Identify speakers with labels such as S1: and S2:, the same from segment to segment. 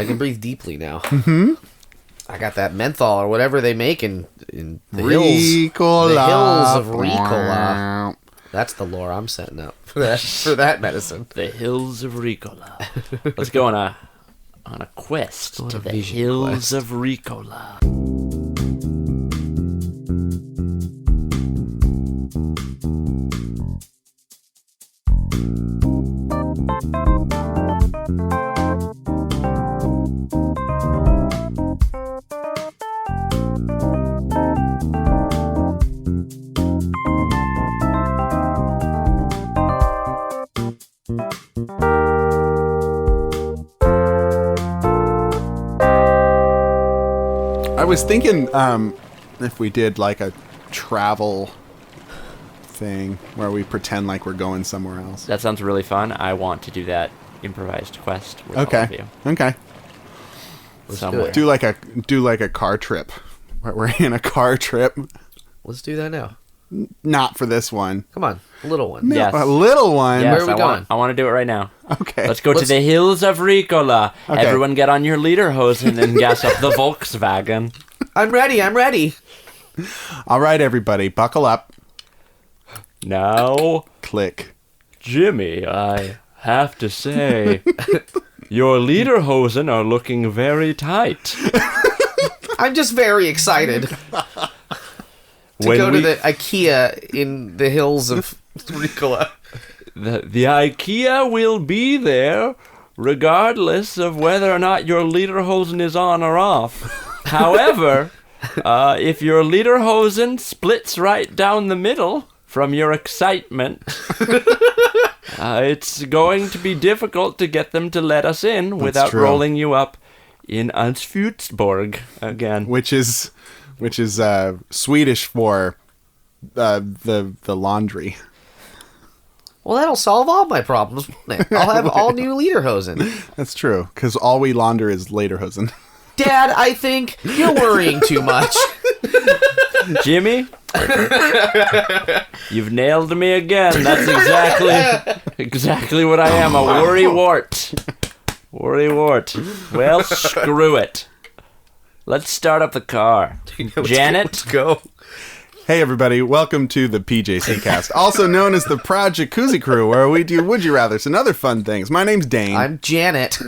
S1: I can breathe deeply now. Mm-hmm. I got that menthol or whatever they make in the hills of Ricola. That's the lore I'm setting up for that medicine.
S2: The hills of Ricola. Let's go on a quest to the hills of Ricola.
S3: I was thinking if we did like a travel thing where we pretend like we're going somewhere else.
S2: That sounds really fun. I want to do that improvised quest with all of you.
S3: Okay.
S2: Somewhere.
S3: Do like a car trip. We're in a car trip.
S1: Let's do that now.
S3: Not for this one.
S1: Come on, a little one.
S3: No,
S2: Yes.
S3: a little one.
S2: Yes,
S1: Where are we going?
S2: I want to do it right now.
S3: Okay.
S2: Let's go to the hills of Ricola.
S3: Okay.
S2: Everyone get on your lederhosen and gas up the Volkswagen.
S1: I'm ready.
S3: All right, everybody, buckle up.
S2: Now,
S3: Click.
S2: Jimmy, I have to say, your lederhosen are looking very tight.
S1: I'm just very excited to go to the IKEA in the hills of Ricola.
S2: The IKEA will be there regardless of whether or not your lederhosen is on or off. However, if your lederhosen splits right down the middle from your excitement, it's going to be difficult to get them to let us in without
S3: true.
S2: rolling you up in Ansfutsborg again.
S3: Which is Swedish for the laundry.
S1: Well, that'll solve all my problems, won't it? I'll have all new lederhosen.
S3: That's true, because all we launder is lederhosen.
S1: Dad, I think you're worrying too much.
S2: Jimmy, you've nailed me again. That's exactly what I am, a worrywart. Worrywart. Well, screw it. Let's start up the car. Janet?
S1: Let's go.
S3: Hey everybody, welcome to the PJC cast, also known as the Proud Jacuzzi Crew, where we do Would You Rathers and other fun things. My name's Dane.
S1: I'm Janet.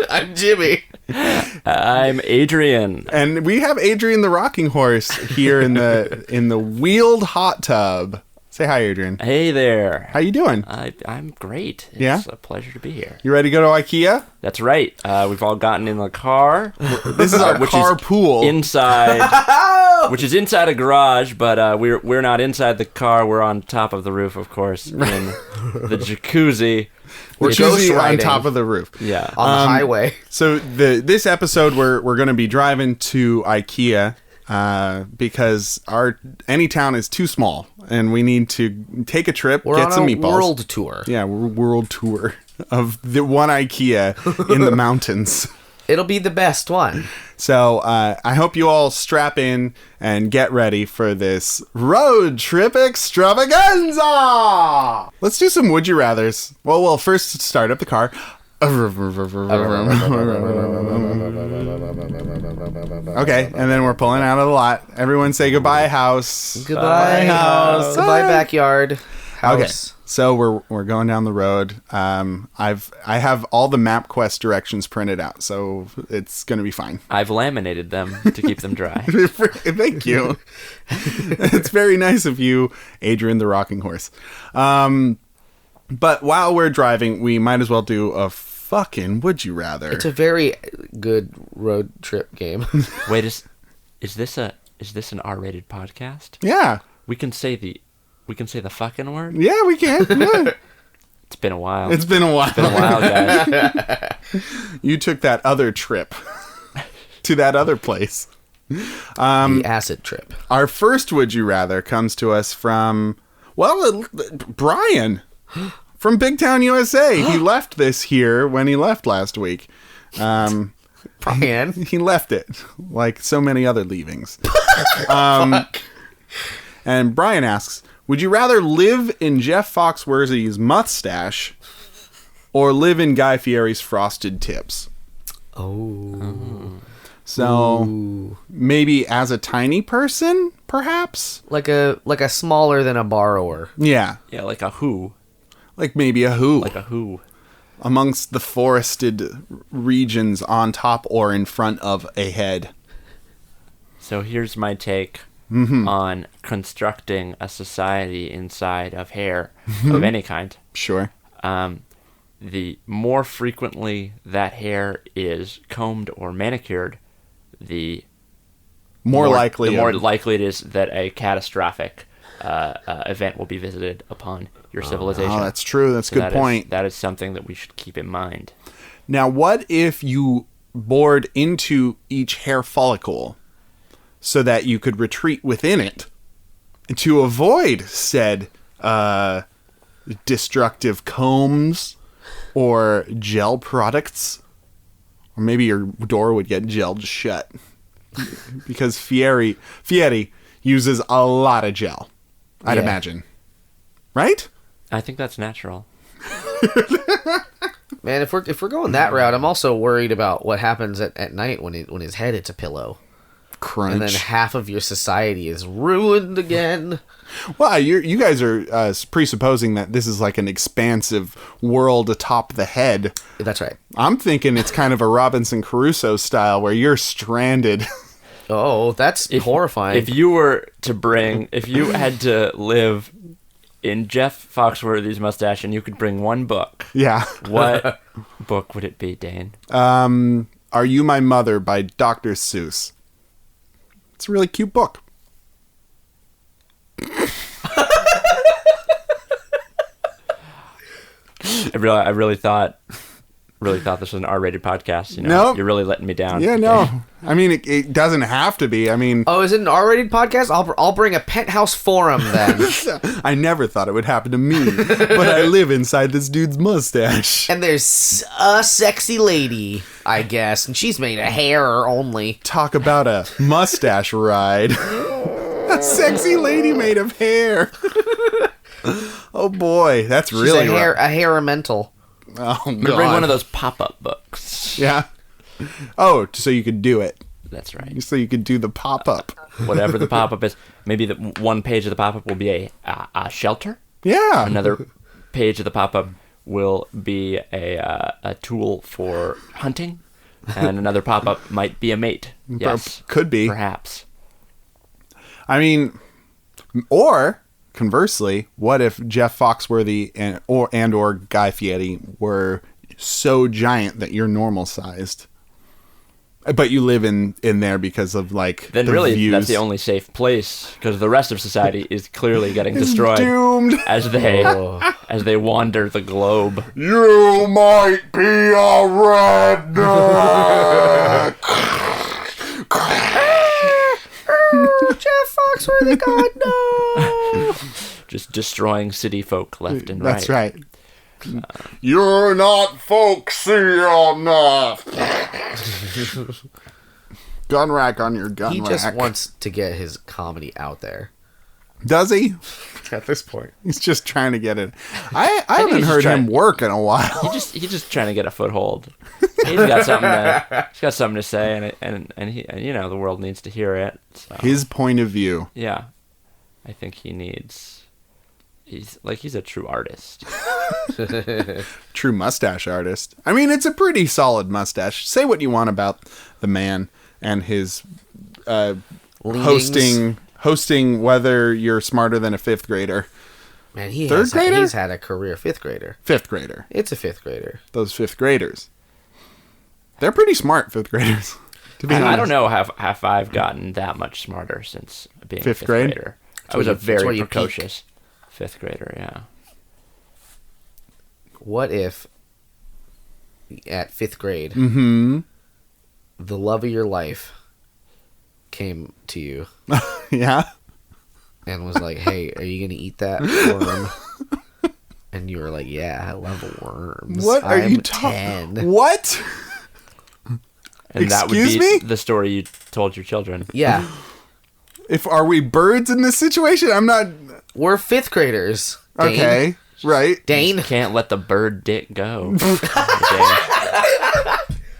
S1: I'm Jimmy.
S2: I'm Adrian.
S3: And we have Adrian the Rocking Horse here in the wheeled hot tub. Say hi, Adrian.
S2: Hey there.
S3: How you doing?
S2: I'm great. It's
S3: Yeah?
S2: a pleasure to be here.
S3: You ready to go to IKEA?
S2: That's right. We've all gotten in the car.
S3: This is our
S2: which
S3: carpool.
S2: is inside, which is inside a garage, but we're not inside the car. We're on top of the roof, of course, in the jacuzzi.
S3: We're
S1: ghost
S3: choosing on
S1: riding.
S3: top of the roof.
S2: Yeah.
S1: On the highway.
S3: So this episode, we're going to be driving to IKEA because any town is too small, and we need to take a trip,
S1: We're
S3: get
S1: on
S3: some
S1: a
S3: meatballs.
S1: world tour.
S3: Yeah, we're world tour of the one IKEA in the mountains.
S1: It'll be the best one.
S3: So I hope you all strap in and get ready for this road trip extravaganza. Let's do some Would You Rathers. Well, we'll first start up the car. Okay, and then we're pulling out of the lot. Everyone say goodbye, house.
S1: Goodbye, house. Goodbye, backyard.
S3: Okay,
S1: House.
S3: so we're going down the road. I have all the MapQuest directions printed out, so it's gonna be fine.
S2: I've laminated them to keep them dry.
S3: Thank you. It's very nice of you, Adrian the Rocking Horse. But while we're driving, we might as well do a fucking Would You Rather.
S1: It's a very good road trip game.
S2: Wait, is this an R-rated podcast?
S3: Yeah.
S2: We can say the fucking word?
S3: Yeah, we can. Yeah.
S2: It's been a while.
S3: It's been a while.
S2: guys.
S3: You took that other trip to that other place.
S1: The acid trip.
S3: Our first Would You Rather comes to us from, Brian from Big Town, USA. He left this here when he left last week.
S1: Brian.
S3: He left it, like so many other leavings. And Brian asks, would you rather live in Jeff Foxworthy's mustache or live in Guy Fieri's frosted tips?
S1: Oh.
S3: So
S1: Ooh.
S3: maybe as a tiny person, perhaps?
S1: Like a smaller than a borrower.
S3: Yeah.
S2: Yeah, like a who.
S3: Like maybe a who.
S2: Like a who.
S3: Amongst the forested regions on top or in front of a head.
S2: So here's my take on constructing a society inside of hair of any kind.
S3: Sure.
S2: The more frequently that hair is combed or manicured, the
S3: more likely
S2: it is that a catastrophic event will be visited upon your civilization.
S3: Oh, that's true. That's a good point.
S2: That is something that we should keep in mind.
S3: Now, what if you bored into each hair follicle so that you could retreat within it to avoid said destructive combs or gel products? Or maybe your door would get gelled shut. Because Fieri uses a lot of gel, I'd imagine. Right?
S2: I think that's natural.
S1: Man, if we're going that route, I'm also worried about what happens at night when his head hits a pillow.
S3: Crunch.
S1: And then half of your society is ruined again.
S3: Well, you guys are presupposing that this is like an expansive world atop the head.
S1: That's right.
S3: I'm thinking it's kind of a Robinson Crusoe style where you're stranded.
S1: Oh, that's horrifying.
S2: If you had to live in Jeff Foxworthy's mustache and you could bring one book,
S3: Yeah.
S2: what book would it be, Dane?
S3: Are You My Mother by Dr. Seuss. It's a really cute book.
S2: I really thought this was an R-rated podcast. You know,
S3: Nope.
S2: You're really letting me down.
S3: Yeah, no. I mean, it doesn't have to be. I mean,
S1: Oh, is it an R-rated podcast? I'll bring a penthouse forum then.
S3: I never thought it would happen to me, but I live inside this dude's mustache.
S1: And there's a sexy lady, I guess, and she's made of hair only.
S3: Talk about a mustache ride. A sexy lady made of hair. Oh boy, that's
S1: She's
S3: really
S1: a hair-mental.
S3: Oh,
S2: I'm gonna bring one of those pop-up books.
S3: Yeah. Oh, so you could do it.
S2: That's right.
S3: So you could do the pop-up.
S2: Whatever the pop-up is. Maybe the one page of the pop-up will be a shelter.
S3: Yeah.
S2: Another page of the pop-up will be a tool for hunting, and another pop-up might be a mate. Yes,
S3: Could be.
S2: perhaps.
S3: I mean, or conversely, what if Jeff Foxworthy and or Guy Fieri were so giant that you're normal sized, but you live in there because of like
S2: Then
S3: the
S2: really,
S3: views.
S2: that's the only safe place, because the rest of society is clearly getting destroyed
S3: doomed.
S2: as they wander the globe.
S3: You might be a redneck.
S1: Jeff Foxworthy, God, no!
S2: Just destroying city folk left and right.
S3: That's right. You're not folksy enough. Gun rack on your gun
S1: He
S3: rack.
S1: just wants to get his comedy out there.
S3: Does he?
S1: At this point.
S3: He's just trying to get it. I haven't
S2: he's
S3: heard
S2: just
S3: him work in a while.
S2: He's just trying to get a foothold. He's got something to say, and he, you know, the world needs to hear it. So.
S3: His point of view.
S2: Yeah, I think he's a true artist.
S3: True mustache artist. I mean, it's a pretty solid mustache. Say what you want about the man and his hosting whether you're smarter than a fifth grader.
S1: Man,
S3: Third grader?
S1: he's had a career. Fifth grader.
S3: Fifth grader.
S1: It's a fifth grader.
S3: Those fifth graders. They're pretty smart, fifth graders. To be honest.
S2: I don't know have I've gotten that much smarter since being
S3: Fifth
S2: a fifth
S3: grade?
S2: grader. I was a
S1: where
S2: very
S1: you
S2: precocious fifth grader. Yeah.
S1: What if at fifth grade,
S3: Mm-hmm.
S1: the love of your life came to you
S3: Yeah.
S1: and was like, "Hey, are you gonna eat that worm?" And you were like, "Yeah, I love worms.
S3: What are
S1: I'm
S3: you
S1: 10."
S3: talking? What?
S2: And that would
S3: Excuse
S2: be
S3: me?
S2: the story you told your children.
S1: Yeah,
S3: Are we birds in this situation? I'm not.
S1: we're fifth graders. Dane.
S3: Okay. Right.
S1: Dane.
S2: Can't let the bird dick go. Dane.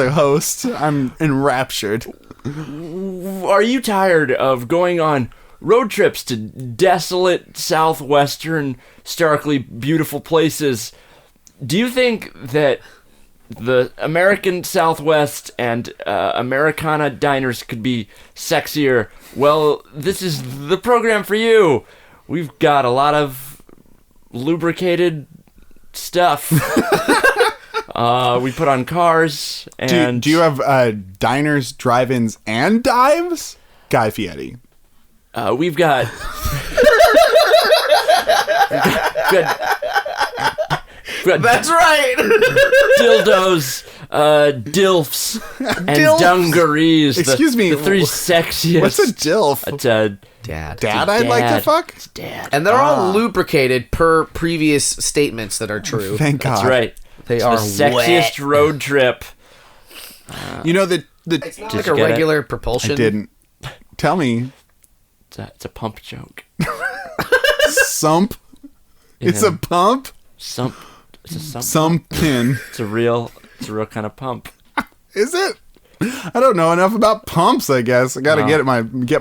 S3: a host. I'm enraptured.
S2: Are you tired of going on road trips to desolate, southwestern, starkly beautiful places? Do you think that the American Southwest and Americana diners could be sexier? Well, this is the program for you. We've got a lot of lubricated stuff. We put on cars and...
S3: Do you have diners, drive-ins, and dives? Guy Fieri.
S2: We've got...
S1: That's right.
S2: dildos, dilfs, and dungarees.
S3: Excuse me.
S2: The three sexiest.
S3: What's a dilf?
S2: It's a
S1: Dad.
S3: Dad I'd like to fuck?
S2: It's dad.
S1: And they're all lubricated per previous statements that are true.
S3: Thank God.
S2: That's right.
S1: They
S2: It's
S1: are
S2: the sexiest
S1: wet.
S2: road trip.
S3: You know, the
S1: It's not like
S2: you
S1: a
S2: get it?
S1: regular propulsion.
S3: I didn't. Tell me.
S2: It's a pump joke.
S3: Sump? It's a pump?
S2: Sump. It's a sump.
S3: Something.
S2: It's a real kind of pump.
S3: Is it? I don't know enough about pumps, I guess. I gotta get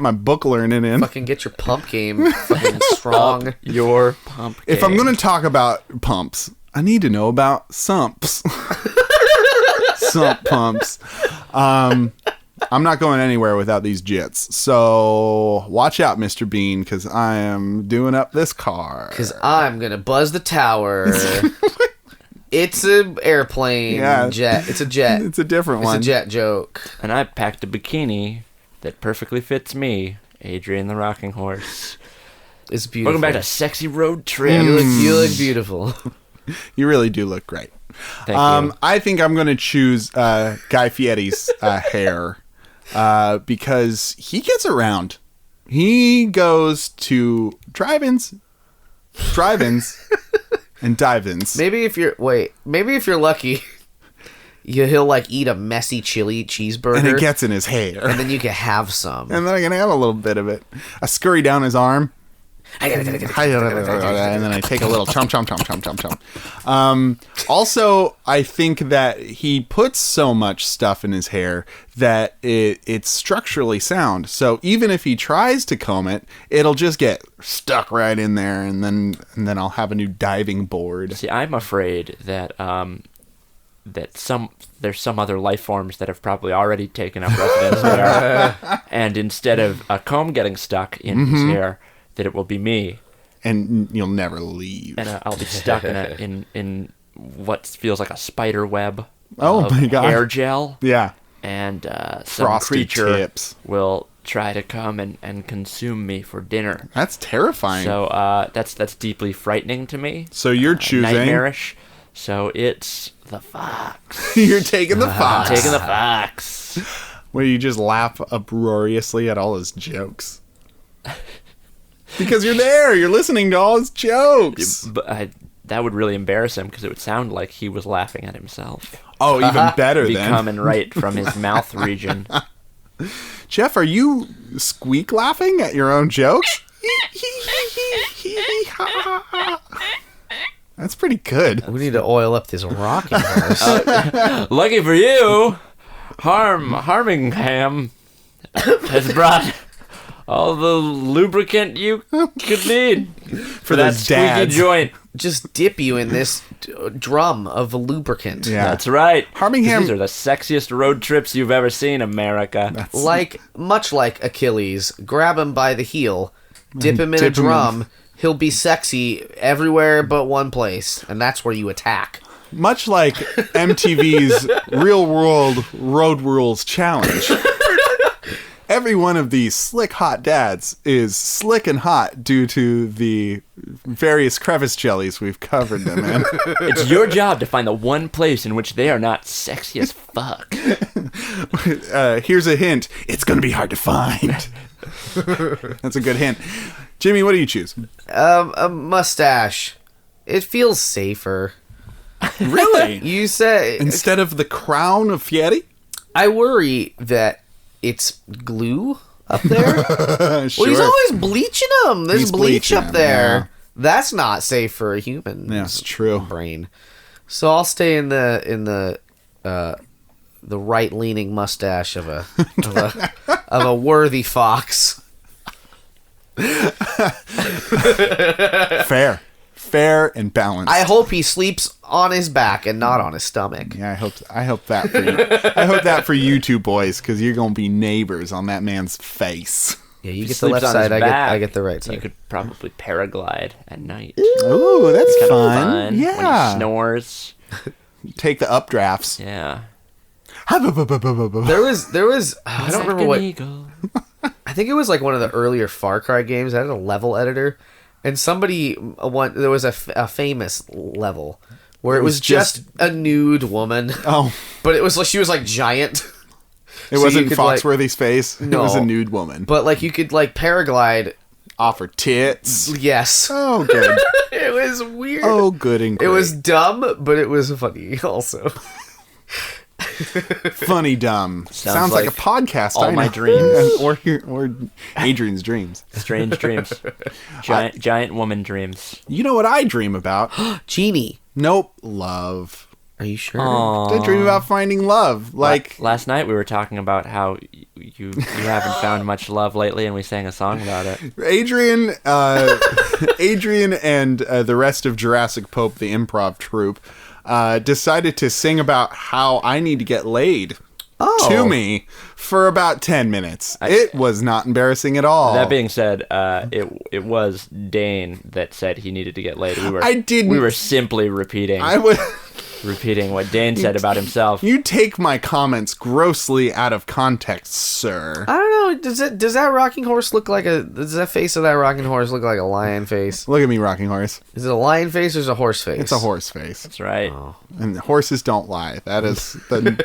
S3: my book learning in.
S1: Fucking get your pump game fucking strong.
S2: Your pump.
S3: If I'm
S2: game.
S3: gonna talk about pumps, I need to know about sumps. Sump pumps. I'm not going anywhere without these jits. So watch out, Mr. Bean, because I am doing up this car.
S1: Because I'm going to buzz the tower. It's an airplane jet. It's a jet.
S3: It's a different one.
S1: It's a jet joke.
S2: And I packed a bikini that perfectly fits me, Adrian the Rocking Horse.
S1: It's beautiful.
S2: Welcome back to Sexy Road Trip.
S1: You look beautiful.
S3: You really do look great.
S2: Thank you.
S3: I think I'm going to choose Guy Fieri's hair because he gets around. He goes to drive-ins, and dive-ins.
S1: Maybe if you're lucky, he'll like eat a messy chili cheeseburger.
S3: And it gets in his hair.
S1: and then you can have some.
S3: And then I can have a little bit of it. I scurry down his arm. And then I take a little chomp, chomp, chomp, chomp, chomp, chomp. Also, I think that he puts so much stuff in his hair that it's structurally sound. So even if he tries to comb it, it'll just get stuck right in there, and then I'll have a new diving board.
S2: See, I'm afraid that there's some other life forms that have probably already taken up residence there, and instead of a comb getting stuck in his hair, that it will be me,
S3: And you'll never leave.
S2: and I'll be stuck in what feels like a spider web.
S3: Oh
S2: of
S3: my God.
S2: Hair gel,
S3: Yeah.
S2: and some
S3: Frosted
S2: creature
S3: tips.
S2: will try to come and consume me for dinner.
S3: That's terrifying.
S2: So that's deeply frightening to me.
S3: So you're choosing.
S2: Nightmarish. So it's the fox.
S3: You're taking the
S2: I'm
S3: fox.
S2: taking the fox.
S3: Where you just laugh uproariously at all his jokes. Because you're there. You're listening to all his jokes.
S2: But that would really embarrass him because it would sound like he was laughing at himself.
S3: Oh, even better
S2: Be
S3: then.
S2: coming right from his mouth region.
S3: Jeff, are you squeak laughing at your own jokes? That's pretty good.
S1: We need to oil up this rocking horse.
S2: Lucky for you, Harmingham has brought all the lubricant you could need for that
S3: those
S2: squeaky
S3: dads.
S2: joint.
S1: just dip you in this drum of lubricant.
S3: Yeah.
S2: That's right.
S3: Birmingham-
S2: These are the sexiest road trips you've ever seen, America.
S1: Much like Achilles, grab him by the heel, dip him in a
S3: Dip him in.
S1: drum. He'll be sexy everywhere but one place, and that's where you attack.
S3: Much like MTV's Real World Road Rules Challenge. Every one of these slick hot dads is slick and hot due to the various crevice jellies we've covered them in.
S2: It's your job to find the one place in which they are not sexy as fuck.
S3: Here's a hint. It's going to be hard to find. That's a good hint. Jimmy, what do you choose?
S1: A mustache. It feels safer.
S3: Really?
S1: You say
S3: Instead of the crown of Fieri?
S1: I worry that it's glue up there.
S3: Sure.
S1: Well, he's always bleaching them. There's
S3: He's
S1: bleach
S3: bleaching
S1: up
S3: 'em,
S1: there.
S3: yeah.
S1: That's not safe for a human.
S3: Yeah, it's true.
S1: Brain. So I'll stay in the right leaning mustache of a worthy fox.
S3: Fair and balanced.
S1: I hope he sleeps on his back and not on his stomach.
S3: Yeah, I hope that for you. I hope that for you two boys, because you're gonna be neighbors on that man's face.
S1: Yeah, you
S2: If he
S1: get the
S2: sleeps
S1: left
S2: on
S1: side.
S2: his
S1: I
S2: back,
S1: get the right
S2: You
S1: side.
S2: could probably paraglide at night.
S3: Ooh, that's
S2: Kind of
S3: fun.
S2: When
S3: Yeah.
S2: he snores.
S3: Take the updrafts.
S2: Yeah.
S1: There was. I don't remember what.
S2: Eagle.
S1: I think it was like one of the earlier Far Cry games. I had a level editor, and there was a famous level where it was just a nude woman.
S3: Oh,
S1: But it was like she was like giant.
S3: it
S1: So
S3: wasn't
S1: you could,
S3: Foxworthy's face.
S1: No.
S3: It was a nude woman.
S1: But like you could like paraglide.
S3: Offer tits.
S1: Yes.
S3: Oh, good.
S1: It was weird.
S3: Oh, good and
S1: It
S3: great.
S1: was dumb, but it was funny also.
S3: funny dumb. Sounds like a
S2: like
S3: podcast.
S2: all
S3: I
S2: my
S3: know.
S2: dreams.
S3: or Adrian's dreams.
S2: Strange dreams. Giant woman dreams.
S3: You know what I dream about?
S1: Genie.
S3: Nope. Love.
S1: Are you sure?
S3: I dream about finding love. Like,
S2: last night we were talking about how you haven't found much love lately, and we sang a song about it.
S3: Adrian and the rest of Jurassic Pope, the improv troupe, decided to sing about how I need to get laid to me for about 10 minutes. It was not embarrassing at all.
S2: That being said, it was Dane that said he needed to get laid.
S3: I didn't.
S2: We were simply repeating what Dane said about himself.
S3: You take my comments grossly out of context, sir.
S1: I don't know. Does that rocking horse look like does that face of that rocking horse look like a lion face?
S3: Look at me, rocking horse.
S1: Is it a lion face or is it a horse face?
S3: It's a horse face.
S2: That's right.
S3: And horses don't lie. That is
S1: That's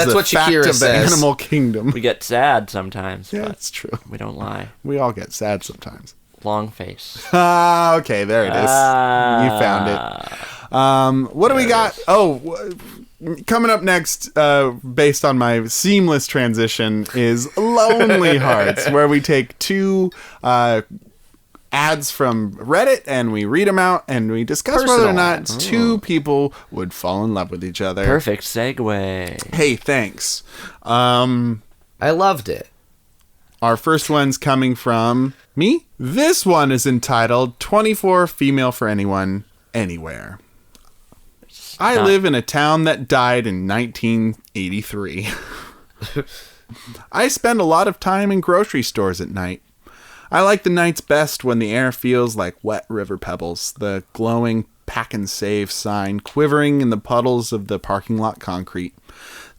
S3: the
S1: what
S3: fact
S1: Shakira
S3: of the
S1: says.
S3: animal kingdom.
S2: We get sad sometimes,
S3: Yeah,
S2: but
S3: that's true.
S2: we don't lie.
S3: We all get sad sometimes.
S2: Long face.
S3: Ah, okay, there it is. You found it. What do we got? Coming up next, based on my seamless transition, is Lonely Hearts, where we take two ads from Reddit and we read them out and we discuss whether or
S1: Personal
S3: not
S1: ads.
S3: two people would fall in love with each other.
S2: Perfect segue.
S3: Hey, thanks.
S1: I loved it.
S3: Our first one's coming from me. This one is entitled 24 Female for Anyone, Anywhere. I live in a town that died in 1983. I spend a lot of time in grocery stores at night. I like the nights best when the air feels like wet river pebbles, the glowing pack and save sign quivering in the puddles of the parking lot concrete.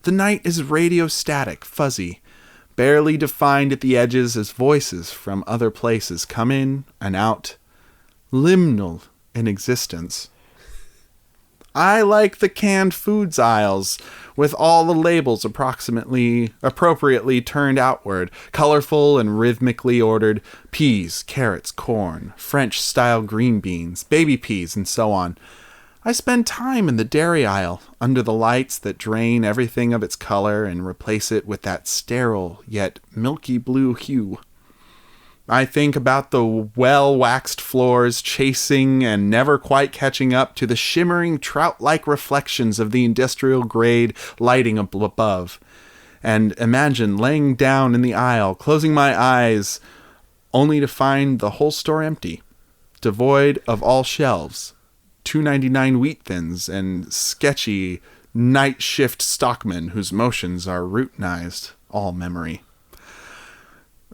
S3: The night is radio static, fuzzy, barely defined at the edges as voices from other places come in and out, liminal in existence. I like the canned foods aisles, with all the labels appropriately turned outward, colorful and rhythmically ordered peas, carrots, corn, French-style green beans, baby peas, and so on. I spend time in the dairy aisle, under the lights that drain everything of its color and replace it with that sterile yet milky blue hue. I think about the well-waxed floors chasing and never quite catching up to the shimmering trout-like reflections of the industrial-grade lighting above, and imagine laying down in the aisle, closing my eyes, only to find the whole store empty, devoid of all shelves, $2.99 wheat thins and sketchy night shift stockmen whose motions are routinized all memory.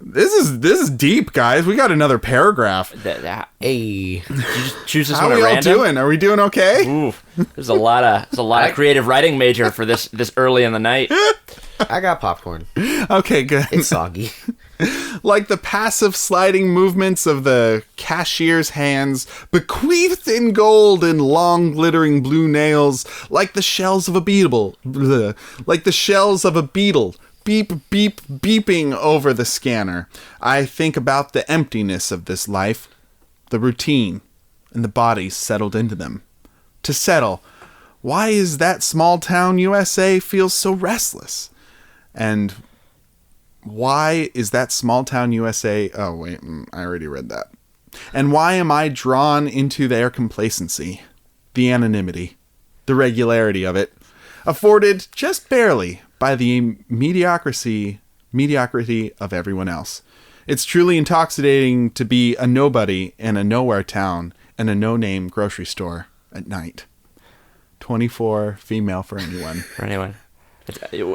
S3: This is deep, guys. We got another paragraph.
S1: Hey,
S2: Choose this
S3: How
S2: one
S3: are we
S2: at
S3: all
S2: random.
S3: doing? Are we doing okay?
S2: Ooh, there's a lot of creative writing major for this early in the night.
S1: I got popcorn.
S3: Okay, good.
S1: It's soggy.
S3: Like the passive sliding movements of the cashier's hands, bequeathed in gold and long glittering blue nails, like the shells of a beetle. Like the shells of a beetle. Beep, beep, beeping over the scanner. I think about the emptiness of this life, the routine, and the bodies settled into them. To settle, why is that small town USA feels so restless? And why is that small town USA... Oh, wait, I already read that. And why am I drawn into their complacency, the anonymity, the regularity of it, afforded just barely by the mediocrity of everyone else. It's truly intoxicating to be a nobody in a nowhere town and a no-name grocery store at night. 24, female for anyone.
S2: For anyone.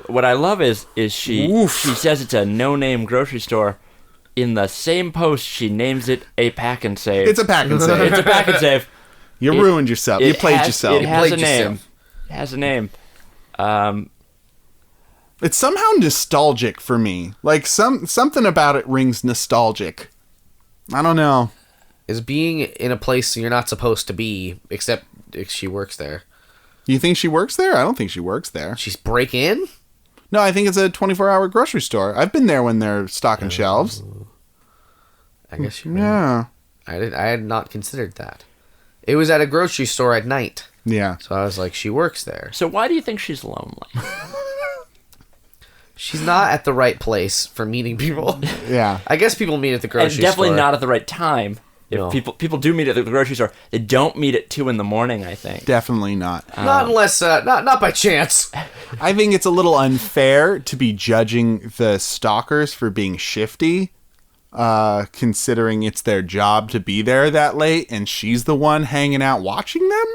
S2: What I love is she says it's a no-name grocery store. In the same post, she names it a pack and save.
S3: It's a pack and save.
S2: It's a pack and save.
S3: You ruined yourself. You played yourself.
S2: It has a
S1: played
S2: name.
S1: yourself.
S2: It has a name.
S3: It's somehow nostalgic for me. Like something about it rings nostalgic. I don't know.
S1: Is being in a place you're not supposed to be, except if she works there.
S3: You think she works there? I don't think she works there.
S1: She's break in?
S3: No, I think it's a 24-hour grocery store. I've been there when they're stocking shelves.
S1: I guess you're right.
S3: Yeah.
S1: I had not considered that. It was at a grocery store at night.
S3: Yeah.
S1: So I was like, she works there.
S2: So why do you think she's lonely?
S1: She's not at the right place for meeting people.
S3: Yeah.
S1: I guess people meet at the grocery
S2: And
S1: store.
S2: definitely not at the right time. If
S1: No.
S2: people do meet at the grocery store, they don't meet at 2 a.m, I think.
S3: Definitely not.
S1: Not unless, not by chance.
S3: I think it's a little unfair to be judging the stalkers for being shifty, considering it's their job to be there that late, and she's the one hanging out watching them?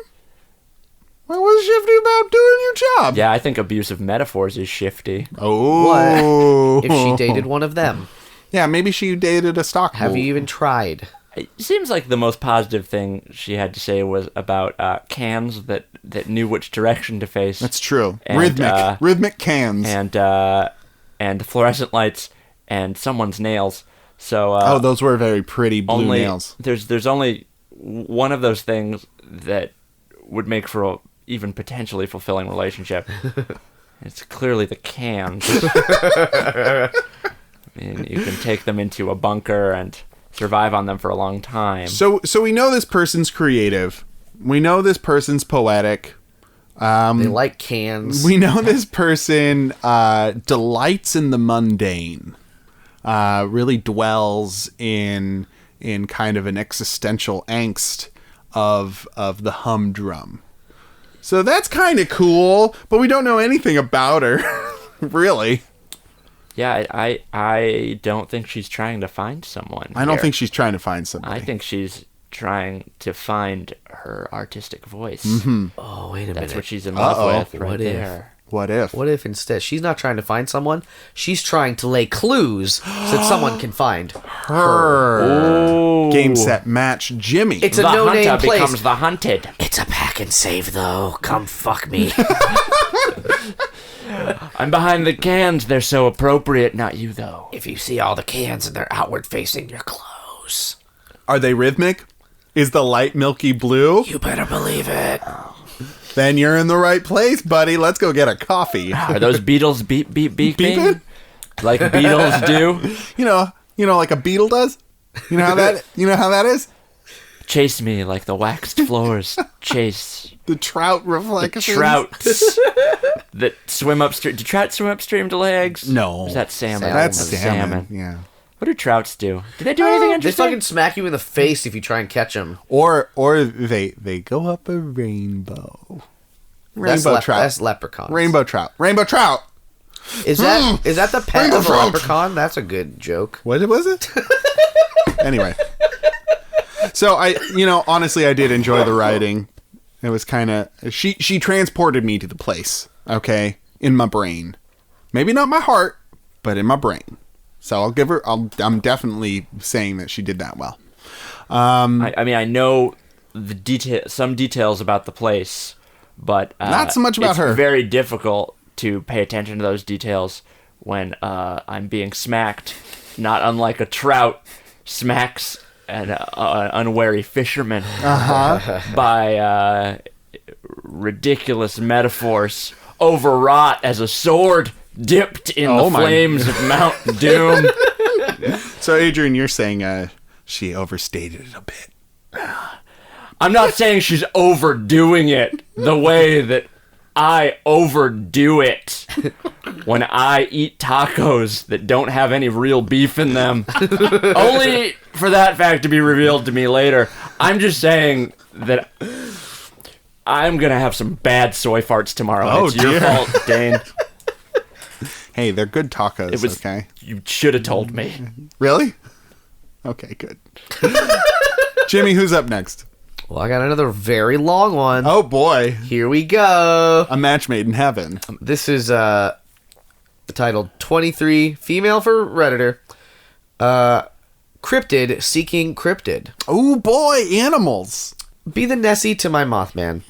S3: What was shifty about doing your job?
S2: Yeah, I think abusive metaphors is shifty.
S3: Oh.
S1: What if she dated one of them?
S3: Yeah, maybe she dated a stalker.
S1: Have you even tried?
S2: It seems like the most positive thing she had to say was about cans that knew which direction to face.
S3: That's true.
S2: And,
S3: Rhythmic cans.
S2: and fluorescent lights and someone's nails. So
S3: those were very pretty blue nails.
S2: There's only one of those things that would make for a even potentially fulfilling relationship. It's clearly the cans. I mean, you can take them into a bunker and survive on them for a long time.
S3: So we know this person's creative. We know this person's poetic.
S1: They like cans.
S3: We know this person delights in the mundane. Really dwells in kind of an existential angst of the humdrum. So that's kind of cool, but we don't know anything about her, really.
S2: Yeah, I don't think she's trying to find someone.
S3: I don't
S2: here.
S3: think she's trying to find somebody.
S2: I think she's trying to find her artistic voice.
S3: Mm-hmm.
S1: Oh, wait a minute.
S2: That's what she's in love with right
S1: What if?
S2: there.
S3: What if?
S1: What if instead she's not trying to find someone, she's trying to lay clues so that someone can find her.
S2: Oh.
S3: Game, set, match, Jimmy.
S1: It's a
S2: The
S1: no-name
S2: hunter
S1: place.
S2: becomes the hunted.
S1: It's a pack and save, though. Come fuck me.
S2: I'm behind the cans. They're so appropriate. Not you, though.
S1: If you see all the cans and they're outward facing, you're close.
S3: Are they rhythmic? Is the light milky blue?
S1: You better believe it.
S3: Then you're in the right place, buddy. Let's go get a coffee.
S2: Are those beetles beeping?
S3: Beeping?
S2: Like beetles do?
S3: You know, like a beetle does. You know how that is?
S2: Chase me like the waxed floors chase
S3: The trout
S2: the
S3: reflections.
S2: trouts that swim upstream. Do trout swim upstream to lay eggs?
S3: No.
S2: Or is that salmon?
S3: That's
S2: That's
S3: salmon. Yeah.
S2: What do trouts do? Do they do anything
S1: They
S2: interesting?
S1: fucking smack you in the face if you try and catch them.
S3: Or they go up a rainbow. Rainbow trout.
S1: That's leprechaun.
S3: Rainbow trout. Rainbow trout.
S1: Is that the pet
S3: Rainbow
S1: of a
S3: trout.
S1: leprechaun? That's a good joke.
S3: What was it? Anyway. So honestly, I did enjoy the writing. It was kind of she transported me to the place, okay, in my brain. Maybe not my heart, but in my brain. So I'll give her. I'm definitely saying that she did that well.
S2: I mean, I know some details about the place, but
S3: not so much about her.
S2: It's very difficult to pay attention to those details when I'm being smacked, not unlike a trout smacks an unwary fisherman by ridiculous metaphors, overwrought as a sword dipped in the flames of Mount Doom.
S3: So, Adrian, you're saying she overstated it a bit.
S2: I'm not saying she's overdoing it the way that I overdo it when I eat tacos that don't have any real beef in them. Only for that fact to be revealed to me later. I'm just saying that I'm going to have some bad soy farts tomorrow.
S3: Oh,
S2: it's your fault, Dane.
S3: Hey, they're good tacos,
S2: It was,
S3: okay?
S2: You should have told me.
S3: Really? Okay, good. Jimmy, who's up next?
S1: Well, I got another very long one.
S3: Oh, boy.
S1: Here we go.
S3: A match made in heaven.
S1: This is titled 23 Female for Redditor. Cryptid seeking cryptid.
S3: Oh, boy. Animals.
S1: Be the Nessie to my Mothman.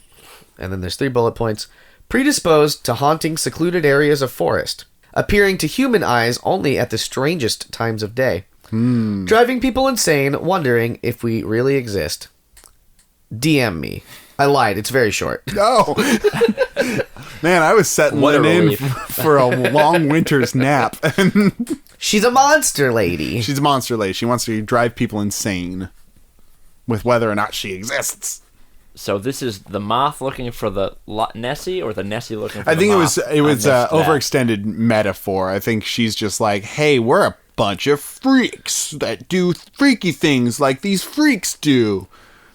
S1: And then there's 3 bullet points. Predisposed to haunting secluded areas of forest. Appearing to human eyes only at the strangest times of day. Driving people insane, wondering if we really exist. DM me. I lied. It's very short.
S3: No. Man, I was setting
S2: What a
S3: one in
S2: relief.
S3: for a long winter's nap.
S1: She's a monster lady.
S3: She's a monster lady. She wants to drive people insane with whether or not she exists.
S2: So this is the moth looking for the Nessie, or the Nessie looking for
S3: I
S2: the
S3: think
S2: moth?
S3: it was
S2: I missed that.
S3: overextended metaphor. I think she's just like, hey, we're a bunch of freaks that do freaky things like these freaks do.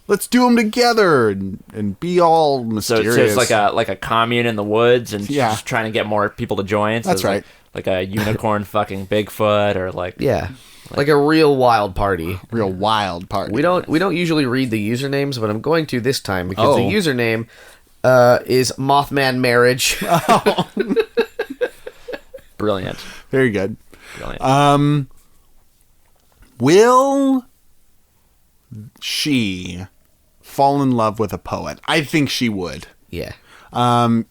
S3: Let's do them together and be all
S2: So
S3: mysterious.
S2: it's like a commune in the woods, and she's
S3: Yeah.
S2: just trying to get more people to join. So
S3: That's
S2: it's
S3: right.
S2: Like a unicorn fucking Bigfoot, or like
S1: Yeah. Like a real wild party.
S3: Real wild part.
S1: We don't usually read the usernames, but I'm going to this time because
S3: Oh.
S1: the username is Mothman Marriage.
S2: brilliant.
S3: Very good.
S2: Brilliant.
S3: Will she fall in love with a poet? I think she would.
S1: Yeah.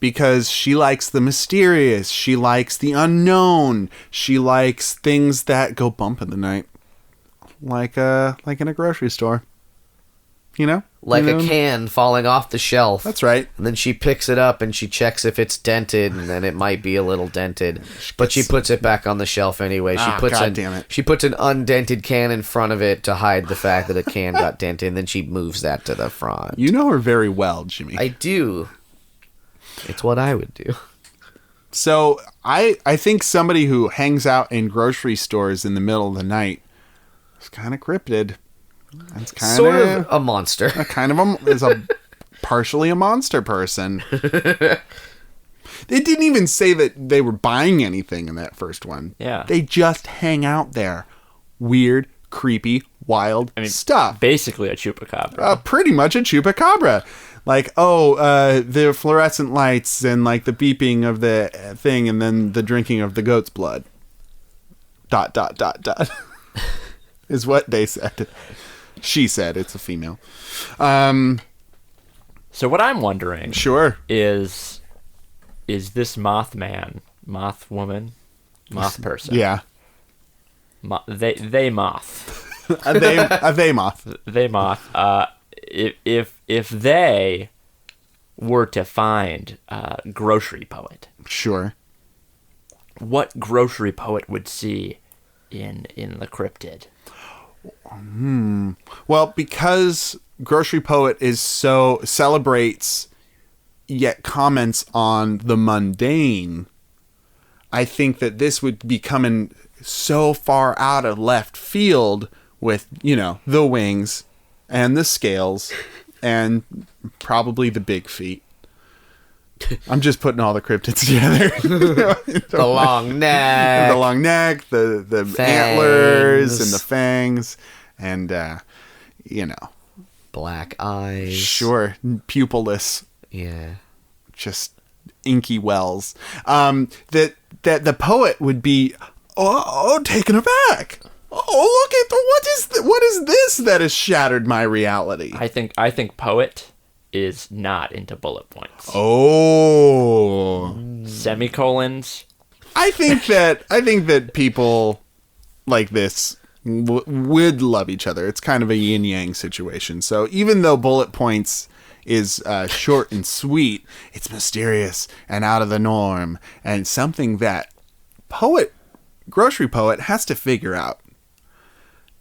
S3: Because she likes the mysterious. She likes the unknown. She likes things that go bump in the night. Like in a grocery store. You know?
S1: Like
S3: You know?
S1: a can falling off the shelf.
S3: That's right.
S1: And then she picks it up and she checks if it's dented, and then it might be a little dented. But she puts it back on the shelf anyway.
S3: God damn it.
S1: She puts an undented can in front of it to hide the fact that a can got dented, and then she moves that to the front.
S3: You know her very well, Jimmy.
S1: I do. It's what I would do.
S3: So I think somebody who hangs out in grocery stores in the middle of the night is kind of cryptid. It's kind
S1: Sort of a monster.
S3: is a partially a monster person. They didn't even say that they were buying anything in that first one.
S2: Yeah.
S3: They just hang out there. Weird, creepy, wild stuff.
S2: Basically a chupacabra.
S3: Pretty much a chupacabra. Like, the fluorescent lights and like the beeping of the thing, and then the drinking of the goat's blood. ... is what they said. She said. It's a female.
S2: So what I'm wondering
S3: Sure.
S2: is this Mothman, Moth woman, Moth person?
S3: Yeah.
S2: They moth.
S3: A they moth.
S2: They moth. If they were to find a grocery poet,
S3: Sure.
S2: what grocery poet would see in the cryptid?
S3: Well, because Grocery Poet is so celebrates yet comments on the mundane, I think that this would be coming so far out of left field with, the wings and the scales and probably the big feet. I'm just putting all the cryptids together.
S1: The long neck.
S3: The long neck, the
S1: Fangs.
S3: antlers, and the fangs, and
S1: black eyes.
S3: Sure, pupilless,
S1: Yeah.
S3: just inky wells. That the poet would be, taken aback. Oh, look at what is this that has shattered my reality?
S2: I think poet is not into bullet points.
S3: Oh,
S2: Semicolons.
S3: I think that people like this would love each other. It's kind of a yin yang situation. So even though bullet points is short and sweet, it's mysterious and out of the norm, and something that grocery poet has to figure out.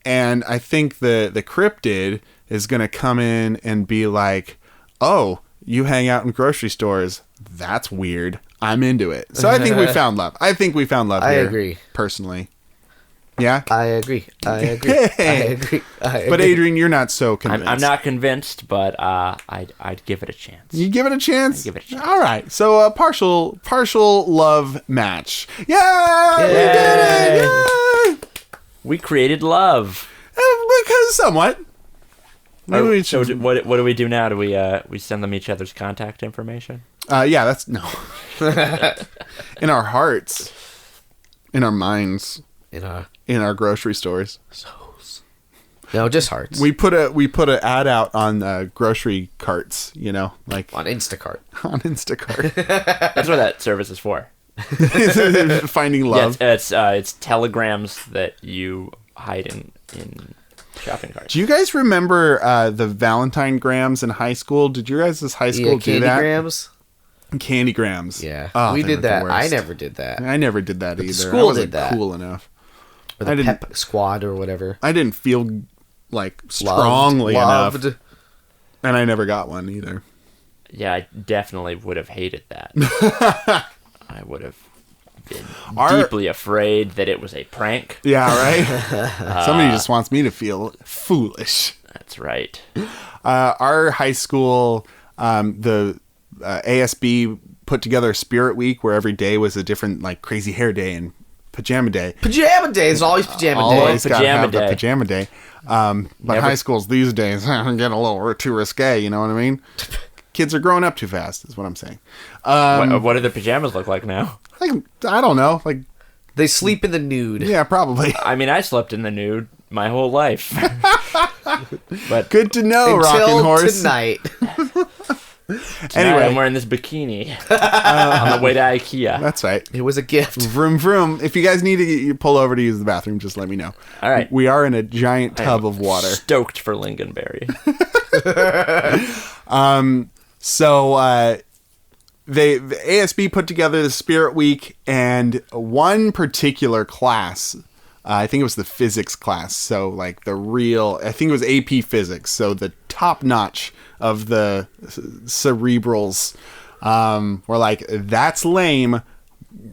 S3: And I think the cryptid is going to come in and be like, oh, you hang out in grocery stores. That's weird. I'm into it. So I think we found love. I here.
S1: Agree.
S3: Personally. Yeah?
S1: I agree. Hey.
S3: But Adrian, you're not so convinced.
S2: I'm not convinced, but I'd give it a chance.
S3: You give it a chance?
S2: I'd give it a chance.
S3: All right. So a partial love match. Yay! We did it! Yay!
S2: We created love.
S3: Because somewhat. Maybe we
S2: So
S3: should...
S2: what do we do now? Do we send them each other's contact information?
S3: Yeah, that's... No. In our hearts. In our minds.
S1: In
S3: our grocery stores.
S1: souls. No, just hearts.
S3: We put an ad out on grocery carts, like
S1: on Instacart.
S3: on Instacart.
S2: That's what that service is for.
S3: Finding love.
S2: Yeah, it's telegrams that you hide in shopping carts.
S3: Do you guys remember the Valentine grams in high school? Did your guys' high school do that?
S1: Candygrams?
S3: Candygrams.
S1: Yeah.
S3: Oh,
S1: we
S3: they
S1: did
S3: were the
S1: that. I
S3: worst.
S1: never did that.
S3: I never did that either.
S1: school
S3: I wasn't
S1: did that.
S3: cool enough.
S1: Or the pep squad or whatever.
S3: I didn't feel like strongly
S1: Loved.
S3: enough. And I never got one either.
S2: Yeah, I definitely would have hated that. I would have been deeply afraid that it was a prank.
S3: Yeah, right? Somebody just wants me to feel foolish.
S2: That's right.
S3: Our high school, the ASB put together a spirit week where every day was a different, like, crazy hair day and pajama day.
S1: Pajama day is always pajama day.
S3: Always gotta
S2: Pajama
S3: have the
S2: day.
S3: pajama day. But high schools these days get a little too risque, you know what I mean? Kids are growing up too fast, is what I'm saying.
S2: What do the pajamas look like now?
S3: Like, I don't know. Like,
S1: They sleep in the nude.
S3: yeah, probably.
S2: I mean, I slept in the nude my whole life. But
S3: Good to know, Rockin'
S1: Until
S3: Horse.
S1: tonight.
S2: tonight
S3: Anyway.
S2: I'm wearing this bikini on the way to IKEA.
S3: That's right.
S1: It was a gift.
S3: Vroom, vroom. If you guys need to pull over to use the bathroom, just let me know.
S2: All right.
S3: We are in a giant tub of water.
S2: Stoked for Lingonberry.
S3: So the ASB put together the Spirit Week, and one particular class, I think it was the physics class, so like I think it was AP Physics, so the top notch of the cerebrals were like, that's lame,